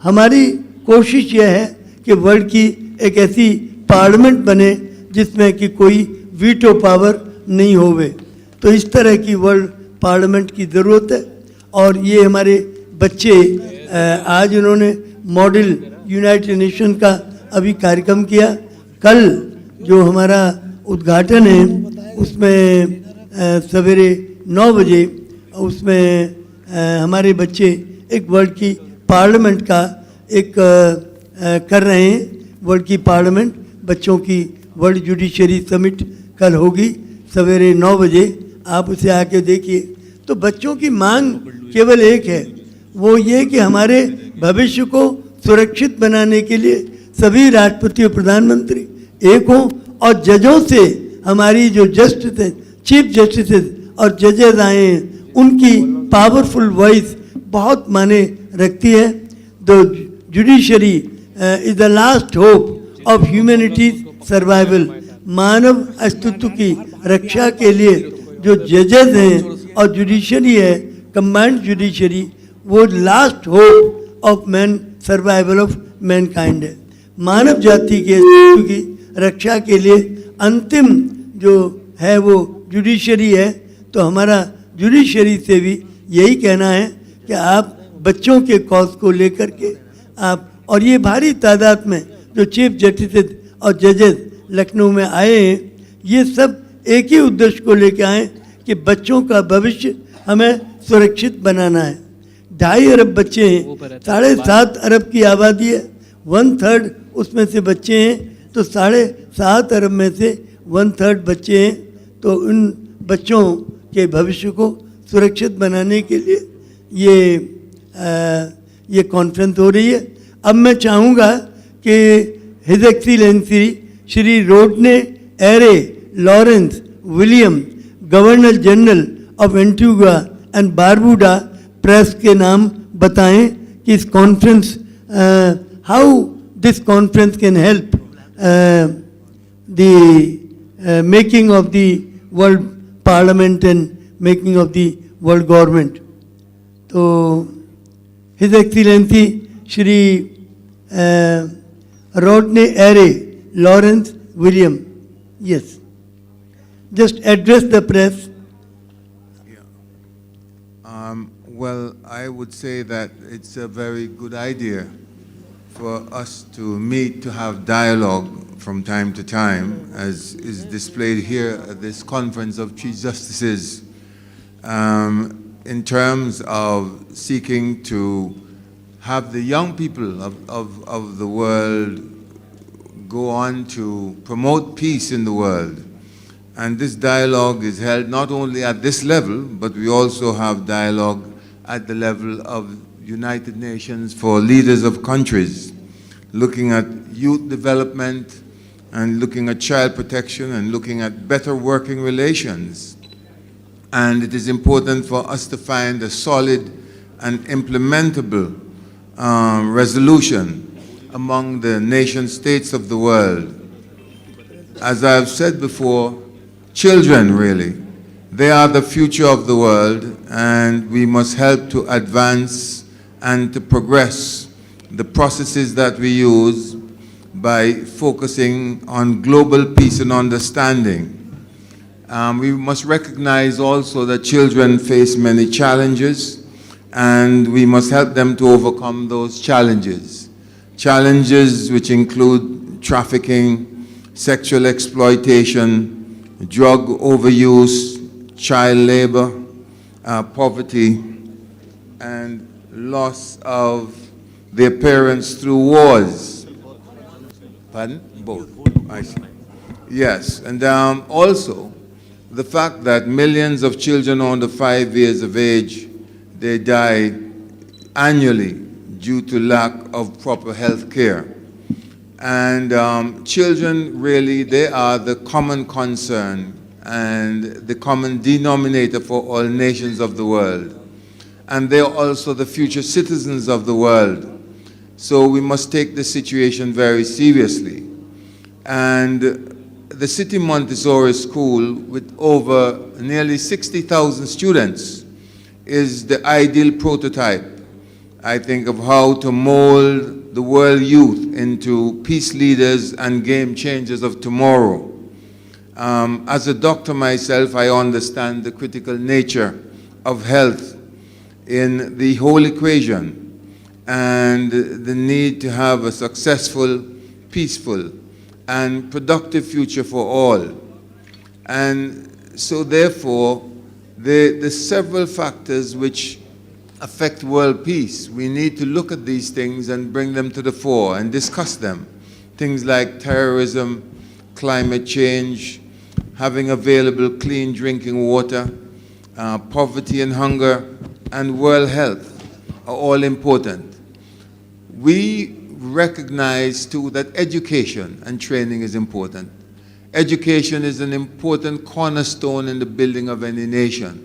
हमारी कोशिश यह है कि वर्ल्ड की एक ऐसी पार्लियामेंट बने जिसमें कि कोई वीटो पावर नहीं होवे। तो इस तरह की वर्ल्ड पार्लियामेंट की ज़रूरत है। और ये हमारे बच्चे आज उन्होंने मॉडल यूनाइटेड नेशन का अभी कार्यक्रम किया। कल जो हमारा उद्घाटन है उसमें सवेरे 9 बजे उसमें हमारे बच्चे एक वर्ल्ड की पार्लियामेंट का एक कर रहे हैं। वर्ल्ड की पार्लियामेंट बच्चों की वर्ल्ड जुडिशरी समिट कल होगी सवेरे 9 बजे, आप उसे आके देखिए। तो बच्चों की मांग केवल एक है, वो ये कि हमारे भविष्य को सुरक्षित बनाने के लिए सभी राष्ट्रपति और प्रधानमंत्री एक हों और जजों से हमारी जो जस्टिस है, चीफ जस्टिस और जजेस आए हैं, उनकी पावरफुल वॉइस बहुत माने रखती है। The judiciary is the last hope of humanity's survival. मानव अस्तित्व की रक्षा के लिए जो जजेस हैं और जुडिशरी है, कंबाइंड जुडिशरी, वो last hope of man survival of Mankind है। मानव जाति के अस्तित्व की रक्षा के लिए अंतिम जो है वो जुडिशरी है। तो हमारा जुडिशरी से भी यही कहना है कि आप बच्चों के कॉज को लेकर के आप, और ये भारी तादाद में जो चीफ जस्टिस और जजेस लखनऊ में आए हैं, ये सब एक ही उद्देश्य को लेकर आए कि बच्चों का भविष्य हमें सुरक्षित बनाना है। 2.5 अरब बच्चे हैं, 7.5 अरब की आबादी है, 1/3 उसमें से बच्चे हैं, तो 7.5 अरब में से 1/3 बच्चे हैं। तो उन बच्चों के भविष्य को सुरक्षित बनाने के लिए ये कॉन्फ्रेंस हो रही है। अब मैं चाहूँगा कि his excellency Shri Rodney Errey Lawrence William, governor general of Antigua and Barbuda, press के नाम बताएं कि इस conference, how this conference can help the making of the world parliament and making of the world government. तो his excellency Shri Rodney Errey Lawrence William, yes, just address the press. Well, I would say that it's a very good idea for us to meet, to have dialogue from time to time, as is displayed here at this conference of Chief Justices, in terms of seeking to have the young people of the world go on to promote peace in the world. And this dialogue is held not only at this level, but we also have dialogue at the level of United Nations for leaders of countries, looking at youth development and looking at child protection and looking at better working relations. And it is important for us to find a solid and implementable resolution among the nation states of the world. As I've said before, children really, they are the future of the world, and we must help to advance and to progress the processes that we use by focusing on global peace and understanding. We must recognize also that children face many challenges, and we must help them to overcome those challenges. Challenges which include trafficking, sexual exploitation, drug overuse, child labor, poverty, and loss of their parents through wars. Pardon? Both. I see. Yes, and also the fact that millions of children under 5 years of age, they die annually due to lack of proper health care. And children really, they are the common concern and the common denominator for all nations of the world. And they are also the future citizens of the world. So we must take the situation very seriously. And the City Montessori School, with over nearly 60,000 students, is the ideal prototype, I think, of how to mold the world youth into peace leaders and game changers of tomorrow. As a doctor myself, I understand the critical nature of health in the whole equation and the need to have a successful, peaceful, and productive future for all. And so therefore, the several factors which affect world peace, we need to look at these things and bring them to the fore and discuss them. Things like terrorism, climate change, having available clean drinking water, poverty and hunger, and world health are all important. We recognize too that education and training is important. Education is an important cornerstone in the building of any nation.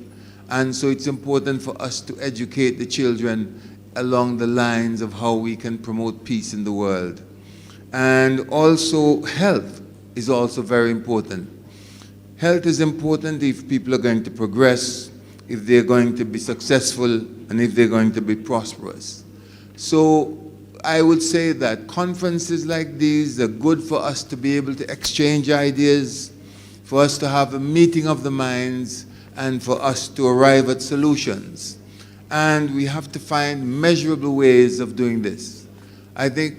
And so it's important for us to educate the children along the lines of how we can promote peace in the world. And also health is also very important. Health is important if people are going to progress, if they're going to be successful, and if they're going to be prosperous. So I would say that conferences like these are good for us to be able to exchange ideas, for us to have a meeting of the minds, and for us to arrive at solutions. And we have to find measurable ways of doing this. I think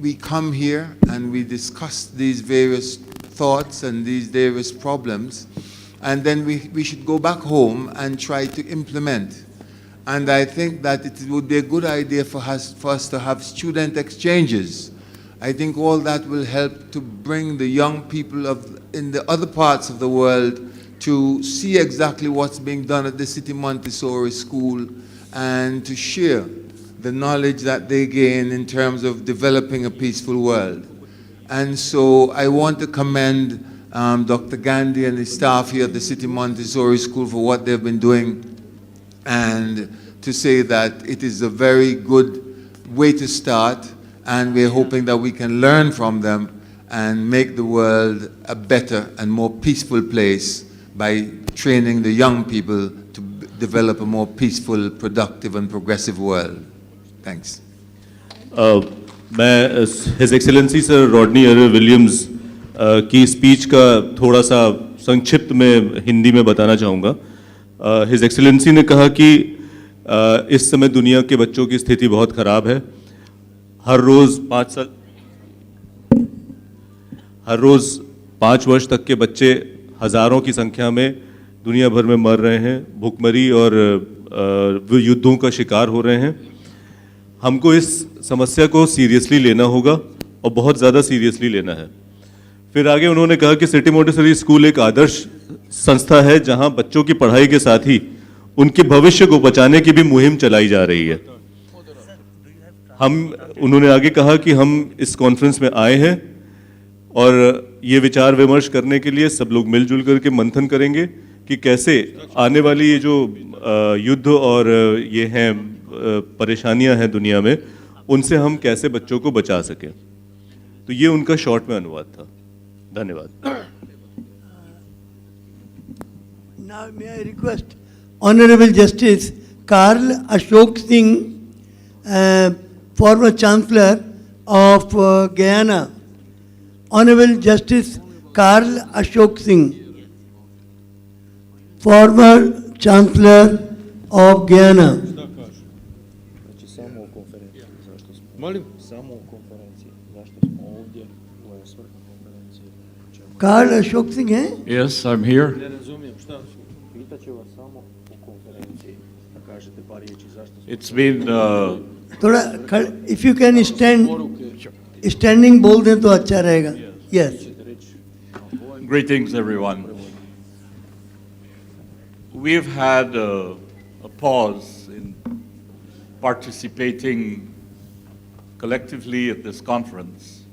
we come here and we discuss these various thoughts and these various problems, and then we should go back home and try to implement. And I think that it would be a good idea for us to have student exchanges. I think all that will help to bring the young people in the other parts of the world to see exactly what's being done at the City Montessori School and to share the knowledge that they gain in terms of developing a peaceful world. And so I want to commend Dr. Gandhi and his staff here at the City Montessori School for what they've been doing, and to say that it is a very good way to start, and we're hoping that we can learn from them and make the world a better and more peaceful place by training the young people to develop a more peaceful, productive and progressive world. Thanks. मैं His Excellency Sir Rodney Erie Williams की speech का थोड़ा सा संक्षिप्त में हिंदी में बताना चाहूँगा. His Excellency ने कहा कि इस समय दुनिया के बच्चों की स्थिति बहुत ख़राब है. हर रोज़ 5 वर्ष तक के बच्चे हज़ारों की संख्या में दुनिया भर में मर रहे हैं, भूखमरी और युद्धों का शिकार हो रहे हैं. हमको इस समस्या को सीरियसली लेना होगा और बहुत ज़्यादा सीरियसली लेना है. फिर आगे उन्होंने कहा कि सिटी मोंटेसरी स्कूल एक आदर्श संस्था है जहां बच्चों की पढ़ाई के साथ ही उनके भविष्य को बचाने की भी मुहिम चलाई जा रही है. उन्होंने आगे कहा कि हम इस कॉन्फ्रेंस में आए हैं और ये विचार विमर्श करने के लिए सब लोग मिलजुल करके मंथन करेंगे कि कैसे आने वाली ये जो युद्ध और ये हैं परेशानियां हैं दुनिया में, उनसे हम कैसे बच्चों को बचा सकें। तो ये उनका शॉर्ट में अनुवाद था। धन्यवाद। Now may I request Honorable Justice Karl Ashok Singh, former Chancellor of Guyana. Honorable Justice Karl Ashok Singh, former Chancellor of Guyana. Karl Ashok Singh hai? Yes, I'm here. It's been थोड़ा if you can standing बोल दें तो अच्छा रहेगा. Yes. greetings, everyone. We've had a pause in participating collectively at this conference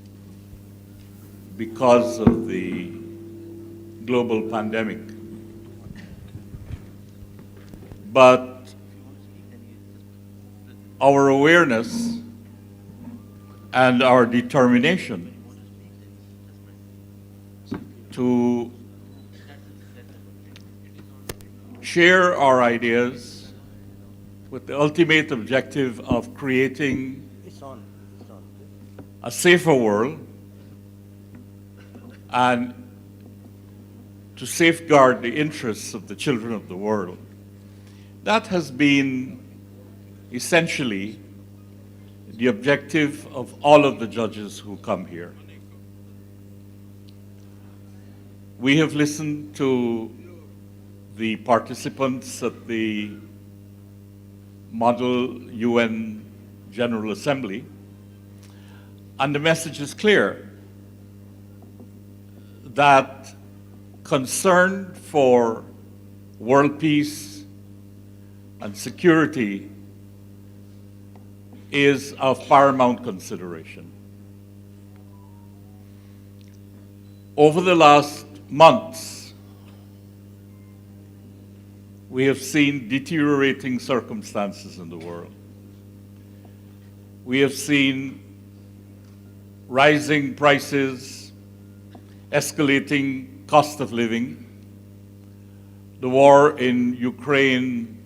because of the global pandemic. But our awareness and our determination to share our ideas with the ultimate objective of creating a safer world and to safeguard the interests of the children of the world. That has been essentially the objective of all of the judges who come here. We have listened to the participants at the Model UN General Assembly, and the message is clear that concern for world peace and security is of paramount consideration. Over the last months, we have seen deteriorating circumstances in the world. We have seen rising prices, escalating cost of living. The war in Ukraine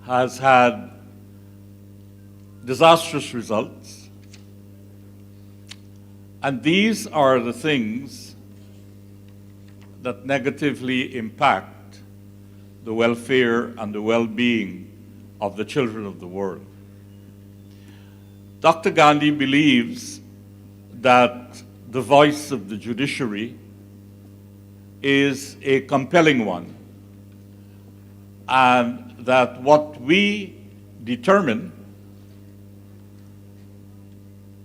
has had disastrous results. And these are the things that negatively impact the welfare and the well-being of the children of the world. Dr. Gandhi believes that the voice of the judiciary is a compelling one, and that what we determine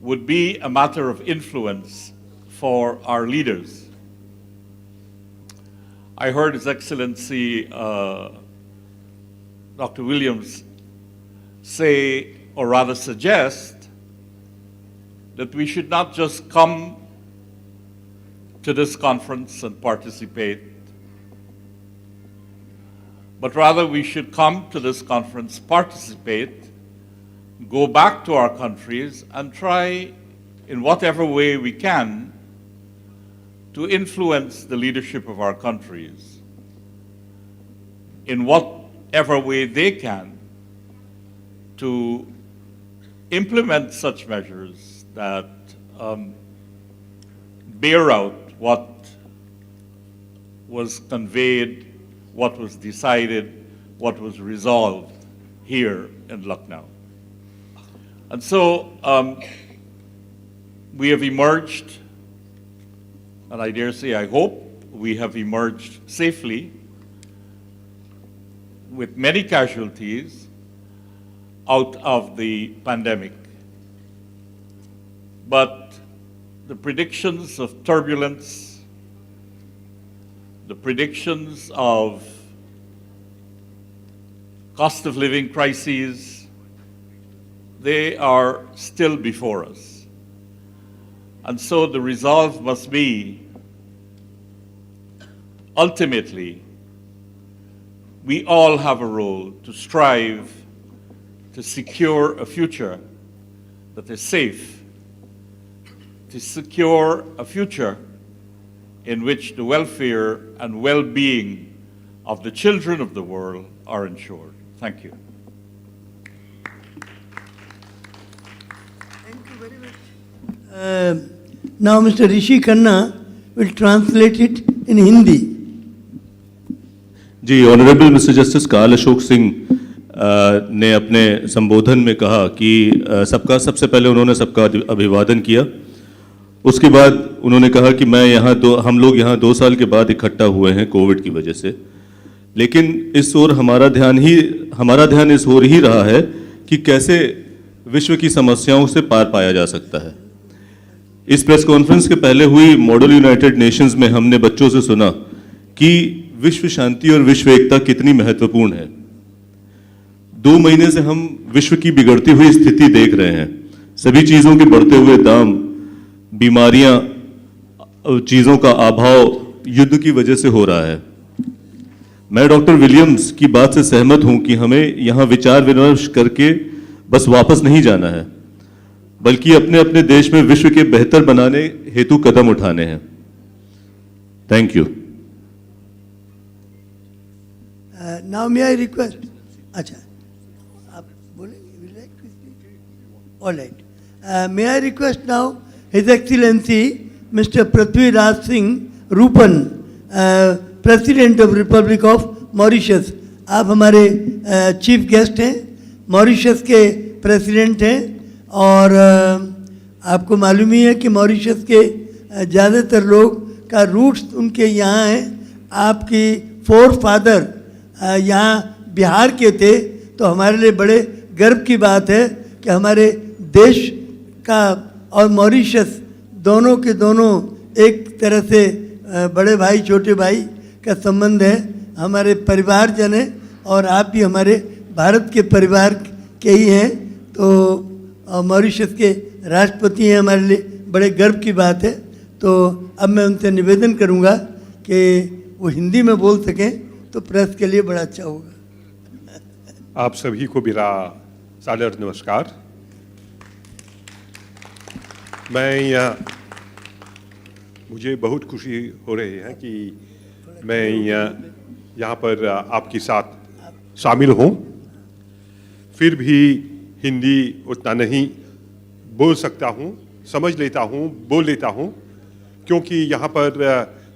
would be a matter of influence for our leaders. I heard His Excellency Dr. Williams say, or rather suggest, that we should not just come to this conference and participate, but rather we should come to this conference, participate, go back to our countries, and try in whatever way we can to influence the leadership of our countries in whatever way they can to implement such measures that bear out what was conveyed, what was decided, what was resolved here in Lucknow. And so we have emerged, and I dare say, I hope we have emerged safely with many casualties out of the pandemic. But the predictions of turbulence, the predictions of cost of living crises, they are still before us. And so the resolve must be, ultimately, we all have a role to strive to secure a future that is safe, to secure a future in which the welfare and well-being of the children of the world are ensured. Thank you. Now Mr. Rishi Khanna will translate it in Hindi. जी, honourable mister justice काल अशोक सिंह ने अपने संबोधन में कहा कि सबसे पहले उन्होंने सबका अभिवादन किया। उसके बाद उन्होंने कहा कि हम लोग यहाँ 2 साल के बाद इकट्ठा हुए हैं कोविड की वजह से, लेकिन इस ओर हमारा ध्यान इस ओर ही रहा है कि कैसे विश्व की समस्याओं से पार पाया जा सकता है। इस प्रेस कॉन्फ्रेंस के पहले हुई मॉडल यूनाइटेड नेशंस में हमने बच्चों से सुना कि विश्व शांति और विश्व एकता कितनी महत्वपूर्ण है। 2 महीने से हम विश्व की बिगड़ती हुई स्थिति देख रहे हैं। सभी चीजों के बढ़ते हुए दाम, बीमारियां, चीजों का अभाव युद्ध की वजह से हो रहा है। मैं डॉक्टर विलियम्स की बात से सहमत हूं कि हमें यहां विचार विमर्श करके बस वापस नहीं जाना है, बल्कि अपने अपने देश में विश्व के बेहतर बनाने हेतु कदम उठाने हैं। Thank you. Now may I request? अच्छा, आप बोलेंगे? Will you like to speak? All right. May I request now His Excellency Mr. Prithvi Raj Singh Rupan, President of Republic of Mauritius. आप हमारे चीफ गेस्ट हैं, Mauritius के president हैं, और आपको मालूम ही है कि मॉरिशस के ज़्यादातर लोग का रूट्स उनके यहाँ हैं। आपकी फोरफादर यहाँ बिहार के थे, तो हमारे लिए बड़े गर्व की बात है कि हमारे देश का और मॉरिशस दोनों के दोनों एक तरह से बड़े भाई छोटे भाई का संबंध है। हमारे परिवारजन हैं और आप भी हमारे भारत के परिवार के ही हैं। तो मॉरिशस के राष्ट्रपति हैं, हमारे लिए बड़े गर्व की बात है। तो अब मैं उनसे निवेदन करूंगा कि वो हिंदी में बोल सकें तो प्रेस के लिए बड़ा अच्छा होगा। आप सभी को मेरा सादर नमस्कार। मुझे बहुत खुशी हो रही है कि मैं यहाँ पर आपके साथ शामिल हूँ। फिर भी हिंदी उतना नहीं बोल सकता हूँ, समझ लेता हूँ, बोल लेता हूँ, क्योंकि यहाँ पर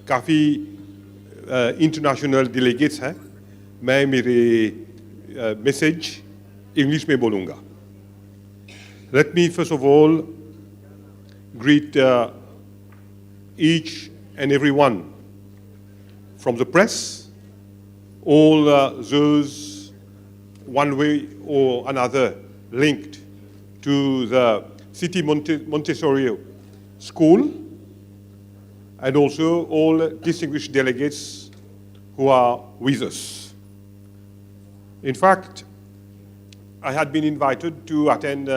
काफ़ी इंटरनेशनल डेलीगेट्स हैं। मैं मेरे मैसेज इंग्लिश में बोलूँगा। Let me first of all greet each and every one from the press, all those one way or another linked to the City Montessori School, and also all distinguished delegates who are with us. In fact, I had been invited to attend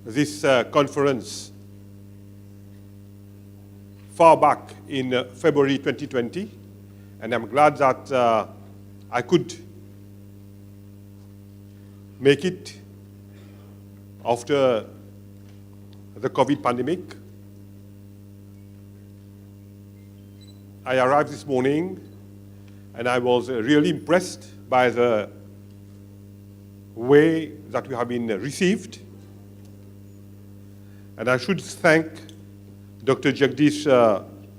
this conference far back in February 2020, and I'm glad that I could make it after the COVID pandemic. I arrived this morning and I was really impressed by the way that we have been received. And I should thank Dr. Jagdish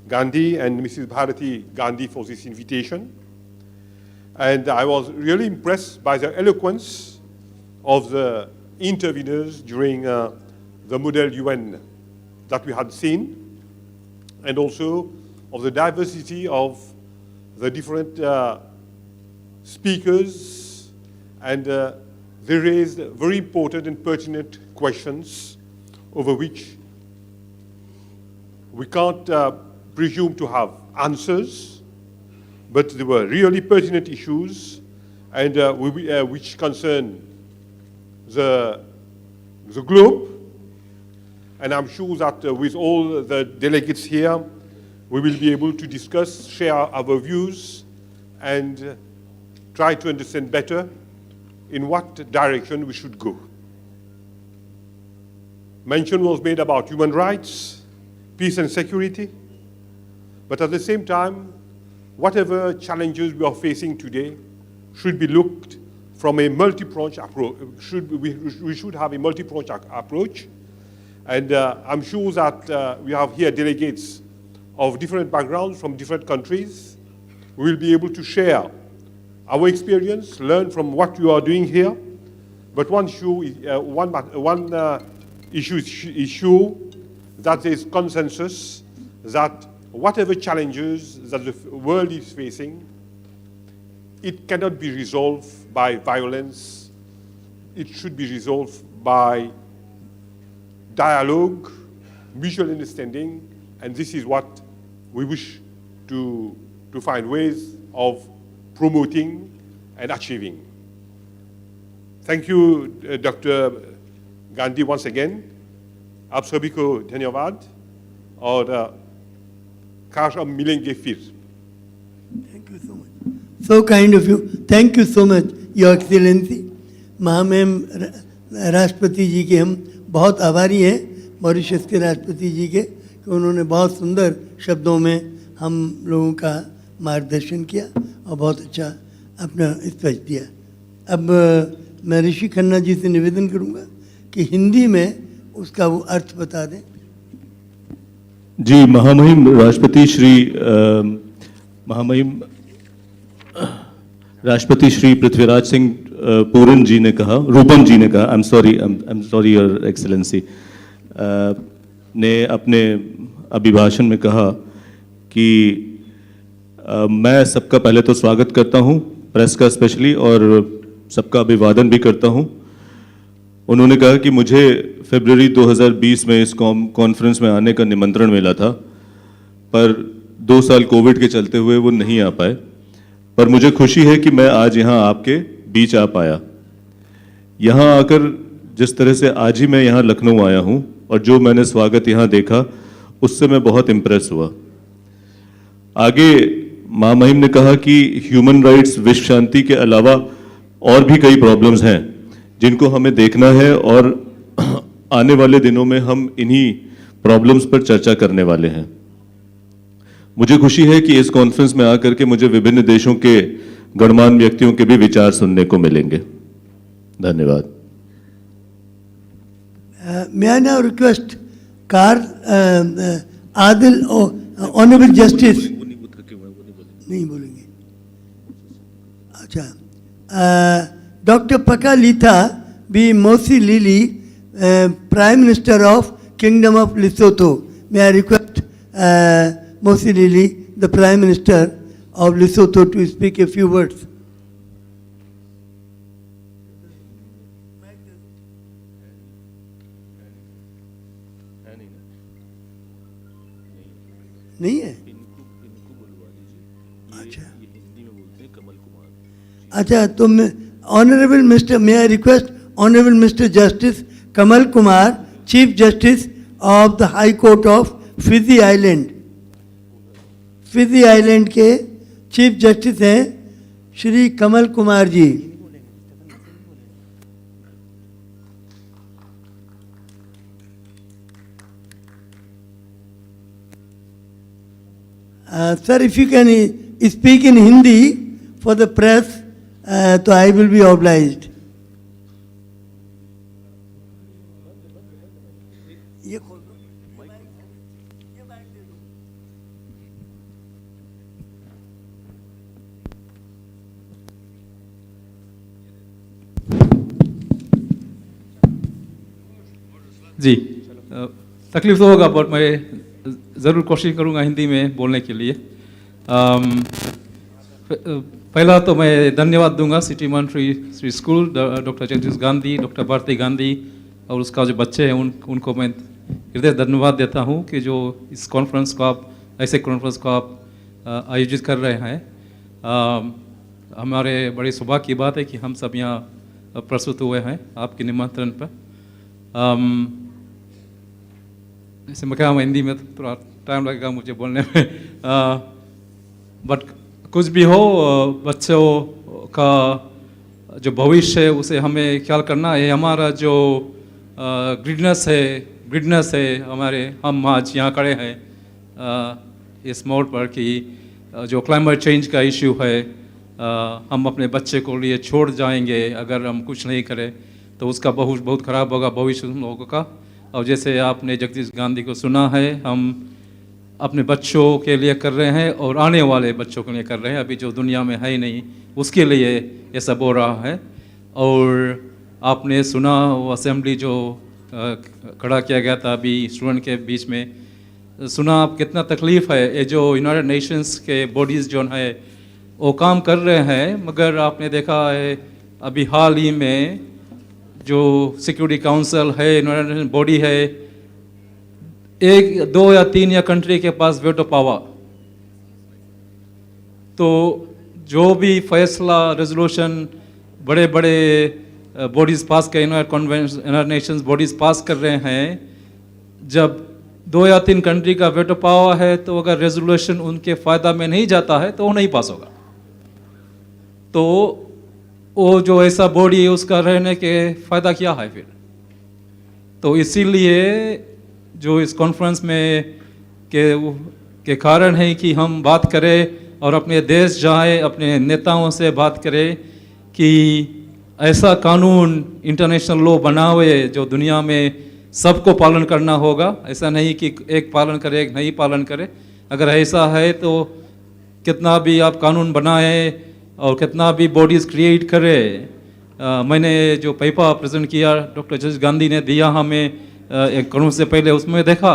Gandhi and Mrs. Bharati Gandhi for this invitation. And I was really impressed by the eloquence of the interveners during the Model UN that we had seen, and also of the diversity of the different speakers, and they raised very important and pertinent questions over which we can't presume to have answers, but they were really pertinent issues, and which concern the globe. And I'm sure that with all the delegates here, we will be able to discuss, share our views, and try to understand better in what direction we should go. mention was made about human rights, peace and security. But at the same time, whatever challenges we are facing today should be looked from a multi-pronged approach. We should have a multi-pronged approach. And I'm sure that we have here delegates of different backgrounds from different countries. We will be able to share our experience, learn from what you are doing here. But one issue is sure, that there is consensus that whatever challenges that the world is facing, it cannot be resolved by violence. It should be resolved by dialogue, mutual understanding, and this is what we wish to find ways of promoting and achieving. Thank you, Dr. Gandhi, once again. आप सभी को धन्यवाद और काश अब मिलेंगे फिर. Thank you so much. So kind of you. Thank you so much, Your Excellency. महामहिम राष्ट्रपति जी के हम बहुत आभारी हैं, मॉरिशस के राष्ट्रपति जी के, कि उन्होंने बहुत सुंदर शब्दों में हम लोगों का मार्गदर्शन किया और बहुत अच्छा अपना स्पीच दिया. अब मैं ऋषि खन्ना जी से निवेदन करूंगा कि हिंदी में उसका वो अर्थ बता दें. जी, महामहिम राष्ट्रपति श्री पृथ्वीराज सिंह पूरन जी ने कहा, रूपम जी ने कहा, I am sorry your excellency, ने अपने अभिभाषण में कहा कि मैं सबका पहले तो स्वागत करता हूं, प्रेस का स्पेशली, और सबका अभिवादन भी करता हूं. उन्होंने कहा कि मुझे फरवरी 2020 में इस कॉन्फ्रेंस में आने का निमंत्रण मिला था, पर 2 साल कोविड के चलते हुए वो नहीं आ पाए. पर मुझे खुशी है कि मैं आज यहाँ आपके बीच आ पाया. यहाँ आकर जिस तरह से आज ही मैं यहाँ लखनऊ आया हूँ और जो मैंने स्वागत यहाँ देखा, उससे मैं बहुत इम्प्रेस हुआ. आगे महामहिम ने कहा कि ह्यूमन राइट्स, विश्व शांति के अलावा और भी कई प्रॉब्लम्स हैं जिनको हमें देखना है, और आने वाले दिनों में हम इन्हीं प्रॉब्लम्स पर चर्चा करने वाले हैं. मुझे खुशी है कि इस कॉन्फ्रेंस में आकर के मुझे विभिन्न देशों के गणमान्य व्यक्तियों के भी विचार सुनने को मिलेंगे. धन्यवाद. May I now request Adil, Honorable Justice. नहीं बोलेंगे. अच्छा. Dr. Pakalita B. Mosi Lili, Prime Minister of Kingdom of Lesotho. May I request Mosi Lili, the Prime Minister of Lesotho, to speak a few words. नहीं है. अच्छा, तो Honorable Mr. May I request Honorable Mr. Justice Kamal Kumar, Chief Justice of the High Court of Fiji Island. Fiji Island के Chief Justice हैं Shri Kamal Kumar ji. Sir, if you can speak in Hindi for the press, तो I will be obliged. जी, तकलीफ तो होगा, but मैं ज़रूर कोशिश करूँगा हिंदी में बोलने के लिए. पहला तो मैं धन्यवाद दूंगा सिटी मंत्री श्री स्कूल, डॉक्टर जगदीश गांधी, डॉक्टर भारती गांधी और उसका जो बच्चे हैं उनको मैं हृदय धन्यवाद देता हूं कि जो इस कॉन्फ्रेंस को आप, ऐसे कॉन्फ्रेंस को आप आयोजित कर रहे हैं. हमारे बड़ी सौभाग्य की बात है कि हम सब यहाँ प्रस्तुत हुए हैं आपके निमंत्रण पर. जैसे मैं कहा, हिंदी में थोड़ा टाइम लगेगा मुझे बोलने में, बट कुछ भी हो, बच्चों का जो भविष्य है उसे हमें ख्याल करना है. हमारा जो ग्रीडनेस है हमारे, हम आज यहाँ खड़े हैं इस मोड़ पर कि जो क्लाइमेट चेंज का इशू है हम अपने बच्चे को लिए छोड़ जाएंगे अगर हम कुछ नहीं करें तो उसका बहुत ख़राब होगा भविष्य उन लोगों का। और जैसे आपने जगदीश गांधी को सुना है, हम अपने बच्चों के लिए कर रहे हैं और आने वाले बच्चों के लिए कर रहे हैं, अभी जो दुनिया में है ही नहीं उसके लिए ये सब हो रहा है। और आपने सुना वो असेंबली जो खड़ा किया गया था अभी स्टूडेंट के बीच में, सुना आप कितना तकलीफ़ है। ये जो यूनाइटेड नेशंस के बॉडीज़ जो है वो काम कर रहे हैं, मगर आपने देखा है अभी हाल ही में जो सिक्योरिटी काउंसिल है, यूनाइटेड नेशन बॉडी है, 1, 2 या 3 या कंट्री के पास वेटो पावर। तो जो भी फैसला रेजोल्यूशन बड़े बड़े बॉडीज़ पास कर, यूनाइटेड नेशंस बॉडीज़ पास कर रहे हैं, जब 2 या 3 कंट्री का वेटो पावर है तो अगर रेजोल्यूशन उनके फ़ायदा में नहीं जाता है तो वो नहीं पास होगा। तो वो जो ऐसा बॉडी है उसका रहने के फ़ायदा क्या है फिर। तो इसीलिए जो इस कॉन्फ्रेंस में के कारण है कि हम बात करें और अपने देश जाए, अपने नेताओं से बात करें कि ऐसा कानून इंटरनेशनल लॉ बनावे जो दुनिया में सबको पालन करना होगा। ऐसा नहीं कि एक पालन करे एक नहीं पालन करे। अगर ऐसा है तो कितना भी आप कानून बनाए और कितना भी बॉडीज़ क्रिएट करे, मैंने जो पेपर प्रेजेंट किया डॉक्टर जस्टिस गांधी ने दिया हमें एक कॉन्फ्रेंस से पहले, उसमें देखा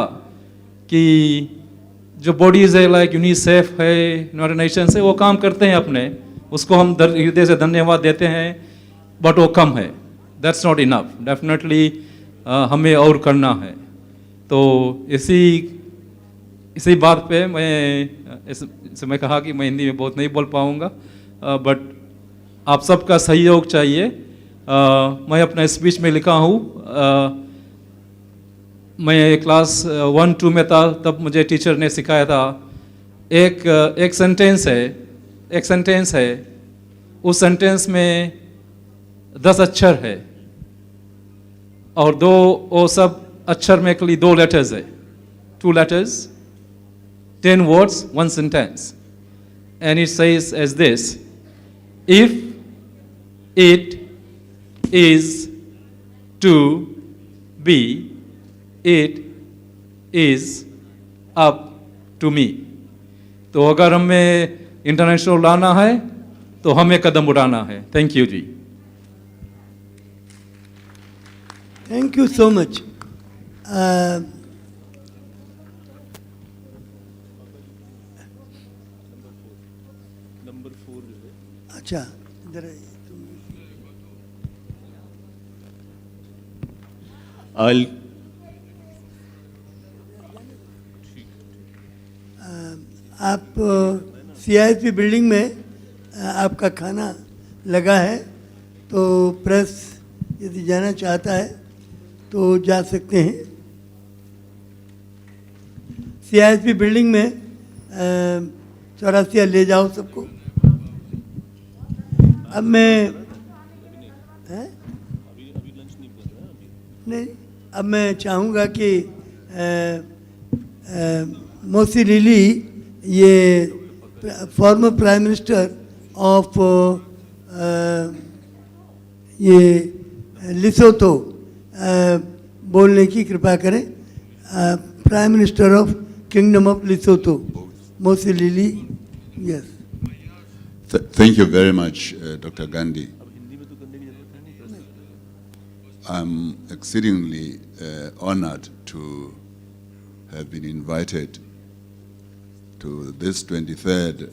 कि जो बॉडीज़ है लाइक यूनिसेफ है, यूनाइटेड नेशन है, वो काम करते हैं अपने, उसको हम हृदय से धन्यवाद देते हैं, बट वो कम है, दैट्स नॉट इनफ। डेफिनेटली हमें और करना है। तो इसी बात पे मैं कहा कि मैं हिंदी में बहुत नहीं बोल पाऊँगा, बट आप सबका सहयोग चाहिए। मैं अपना स्पीच में लिखा हूँ, मैं क्लास 1-2 में था तब मुझे टीचर ने सिखाया था, एक सेंटेंस है, उस सेंटेंस में 10 अक्षर है और वो सब अक्षर में केवल 2 लेटर्स है, 2 letters, 10 words, 1 sentence, and it says as this: if it is to be, it is up to me. तो अगर हमें इंटरनेशनल लाना है तो हमें कदम उठाना है। थैंक यू जी। Thank you so much. अच्छा, इधर आप CISP बिल्डिंग में आपका खाना लगा है, तो प्रेस यदि जाना चाहता है तो जा सकते हैं। CISP बिल्डिंग में चौरासिया ले जाओ सबको। अब मैं नहीं, अब मैं चाहूँगा कि मोसी लिली, ये फॉर्मर प्राइम मिनिस्टर ऑफ ये लिसोथो, बोलने की कृपा करें। Prime minister of kingdom of Lesotho, Mosisili. Yes. Thank you very much, Dr. Gandhi. I'm exceedingly honored to have been invited to this 23rd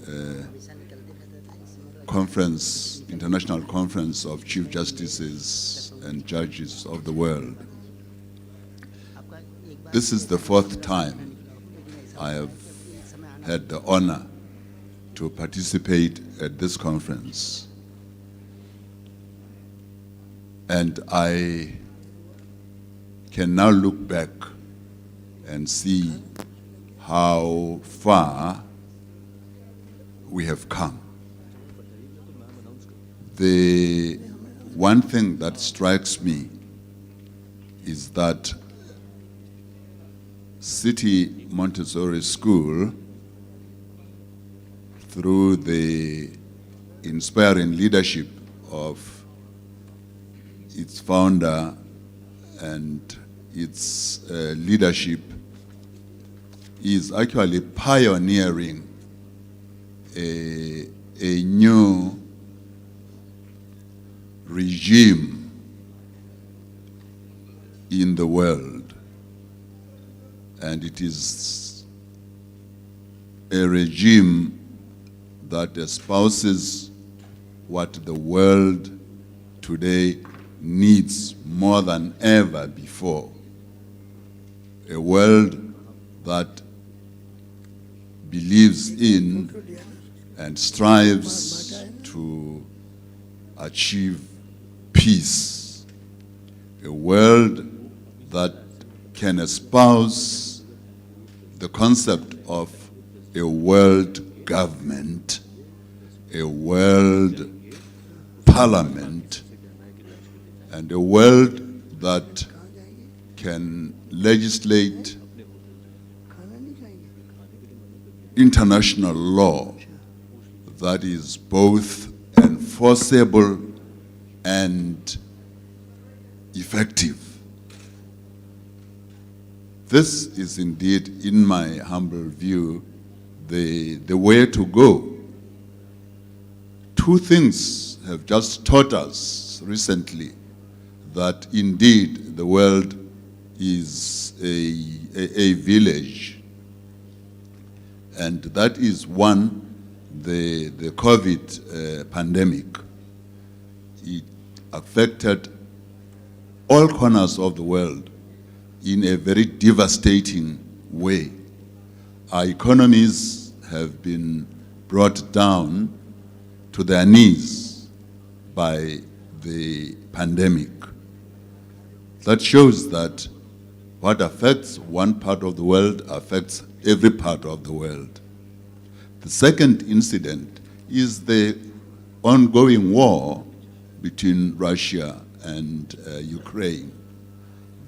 conference, international conference of Chief Justices and Judges of the world. This is the 4th time I have had the honor to participate at this conference. And I can now look back and see how far we have come. The one thing that strikes me is that City Montessori School, through the inspiring leadership of its founder and its leadership, is actually pioneering a new regime in the world. And it is a regime that espouses what the world today needs more than ever before. A world that believes in and strives to achieve peace. A world that can espouse the concept of a world government, a world parliament, and a world that can legislate international law that is both enforceable and effective. This is indeed, in my humble view, the way to go. Two things have just taught us recently that indeed the world is a village. And that is one, the COVID pandemic. It affected all corners of the world in a very devastating way. Our economies have been brought down to their knees by the pandemic. That shows that what affects one part of the world affects every part of the world. The second incident is the ongoing war between Russia and Ukraine.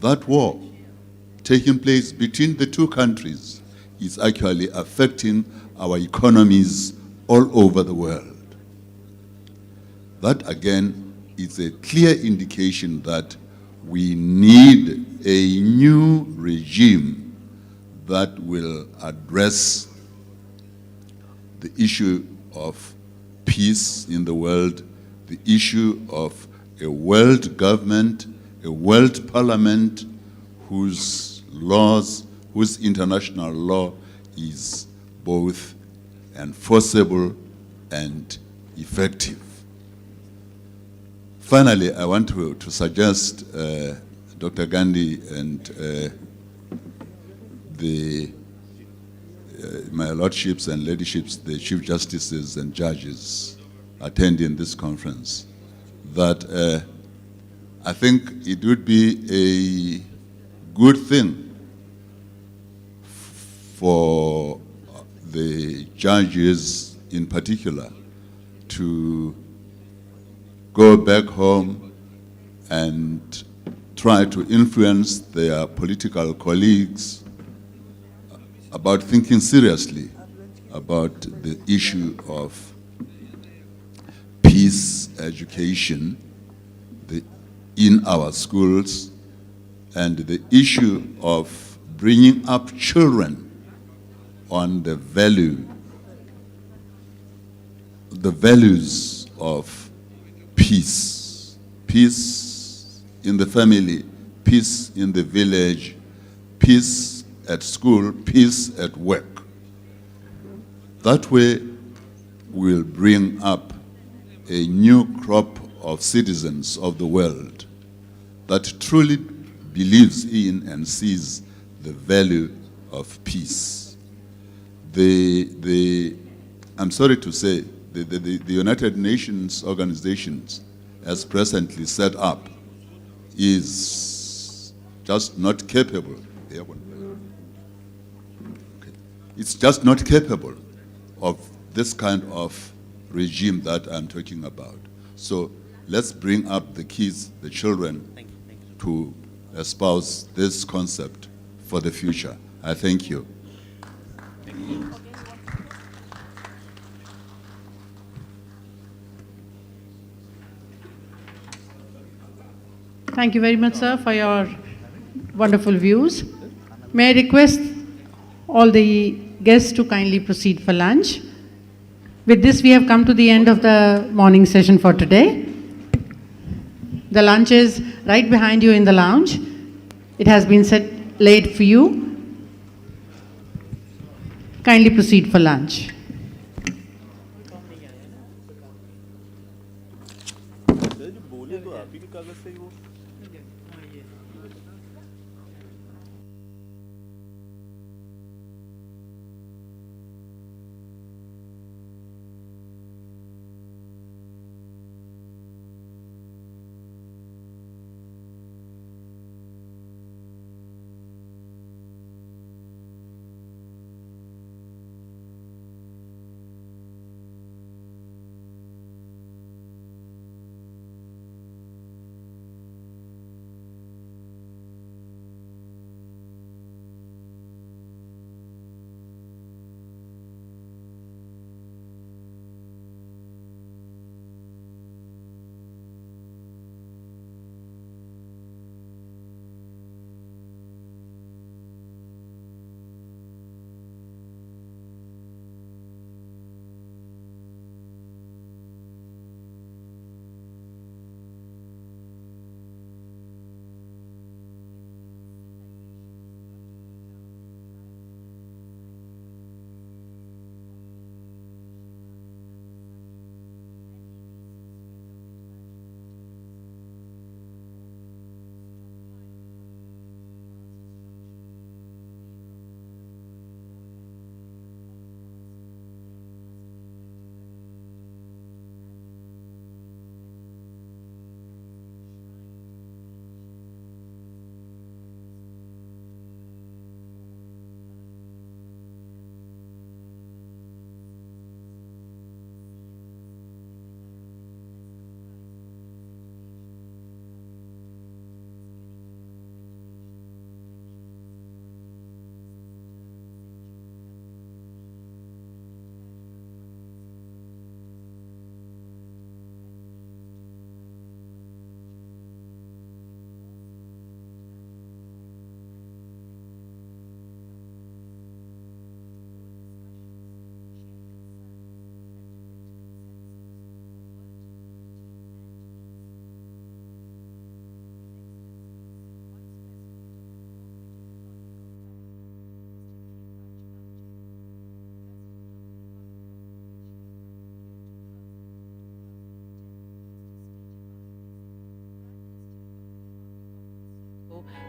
That war taking place between the two countries is actually affecting our economies all over the world. That again is a clear indication that we need a new regime that will address the issue of peace in the world, the issue of a world government, a world parliament whose laws, whose international law is both enforceable and effective. Finally, I want to suggest Dr. Gandhi and my lordships and ladyships, the chief justices and judges attending this conference, that I think it would be a good thing for the judges in particular to go back home and try to influence their political colleagues about thinking seriously about the issue of peace education in our schools and the issue of bringing up children on the values of peace. Peace in the family, peace in the village, peace at school, peace at work. That way we'll bring up a new crop of citizens of the world that truly believes in and sees the value of peace. I'm sorry to say, the United Nations organizations as presently set up is just not capable. It's just not capable of this kind of regime that I'm talking about. So let's bring up the kids, the children, to espouse this concept for the future. I thank you. Thank you very much, sir, for your wonderful views. May I request all the guests to kindly proceed for lunch. With this, we have come to the end of the morning session for today. The lunch is right behind you in the lounge. It has been laid for you. Kindly proceed for lunch.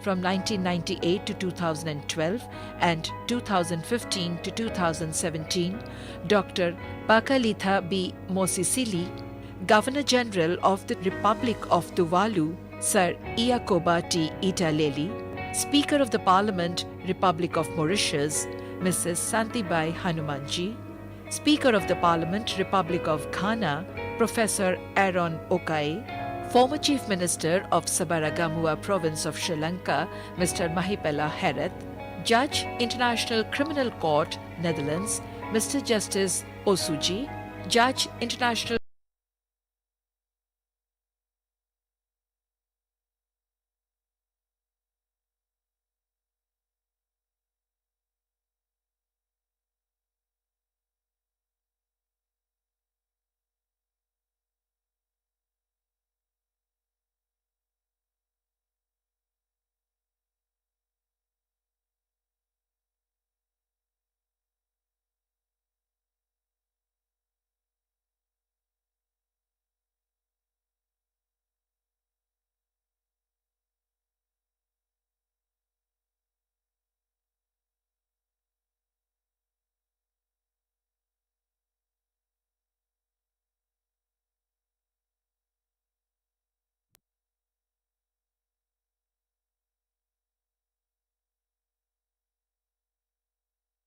from 1998 to 2012 and 2015 to 2017, Dr. Pakalitha B. Mosisili, Governor General of the Republic of Tuvalu, Sir Iacoba T. Italeli, Speaker of the Parliament, Republic of Mauritius, Mrs. Santibai Hanumanji, Speaker of the Parliament, Republic of Ghana, Professor Aaron Okai, former Chief Minister of Sabaragamua Province of Sri Lanka, Mr. Mahipela Herath, Judge, International Criminal Court, Netherlands, Mr. Justice Osuji, Judge, International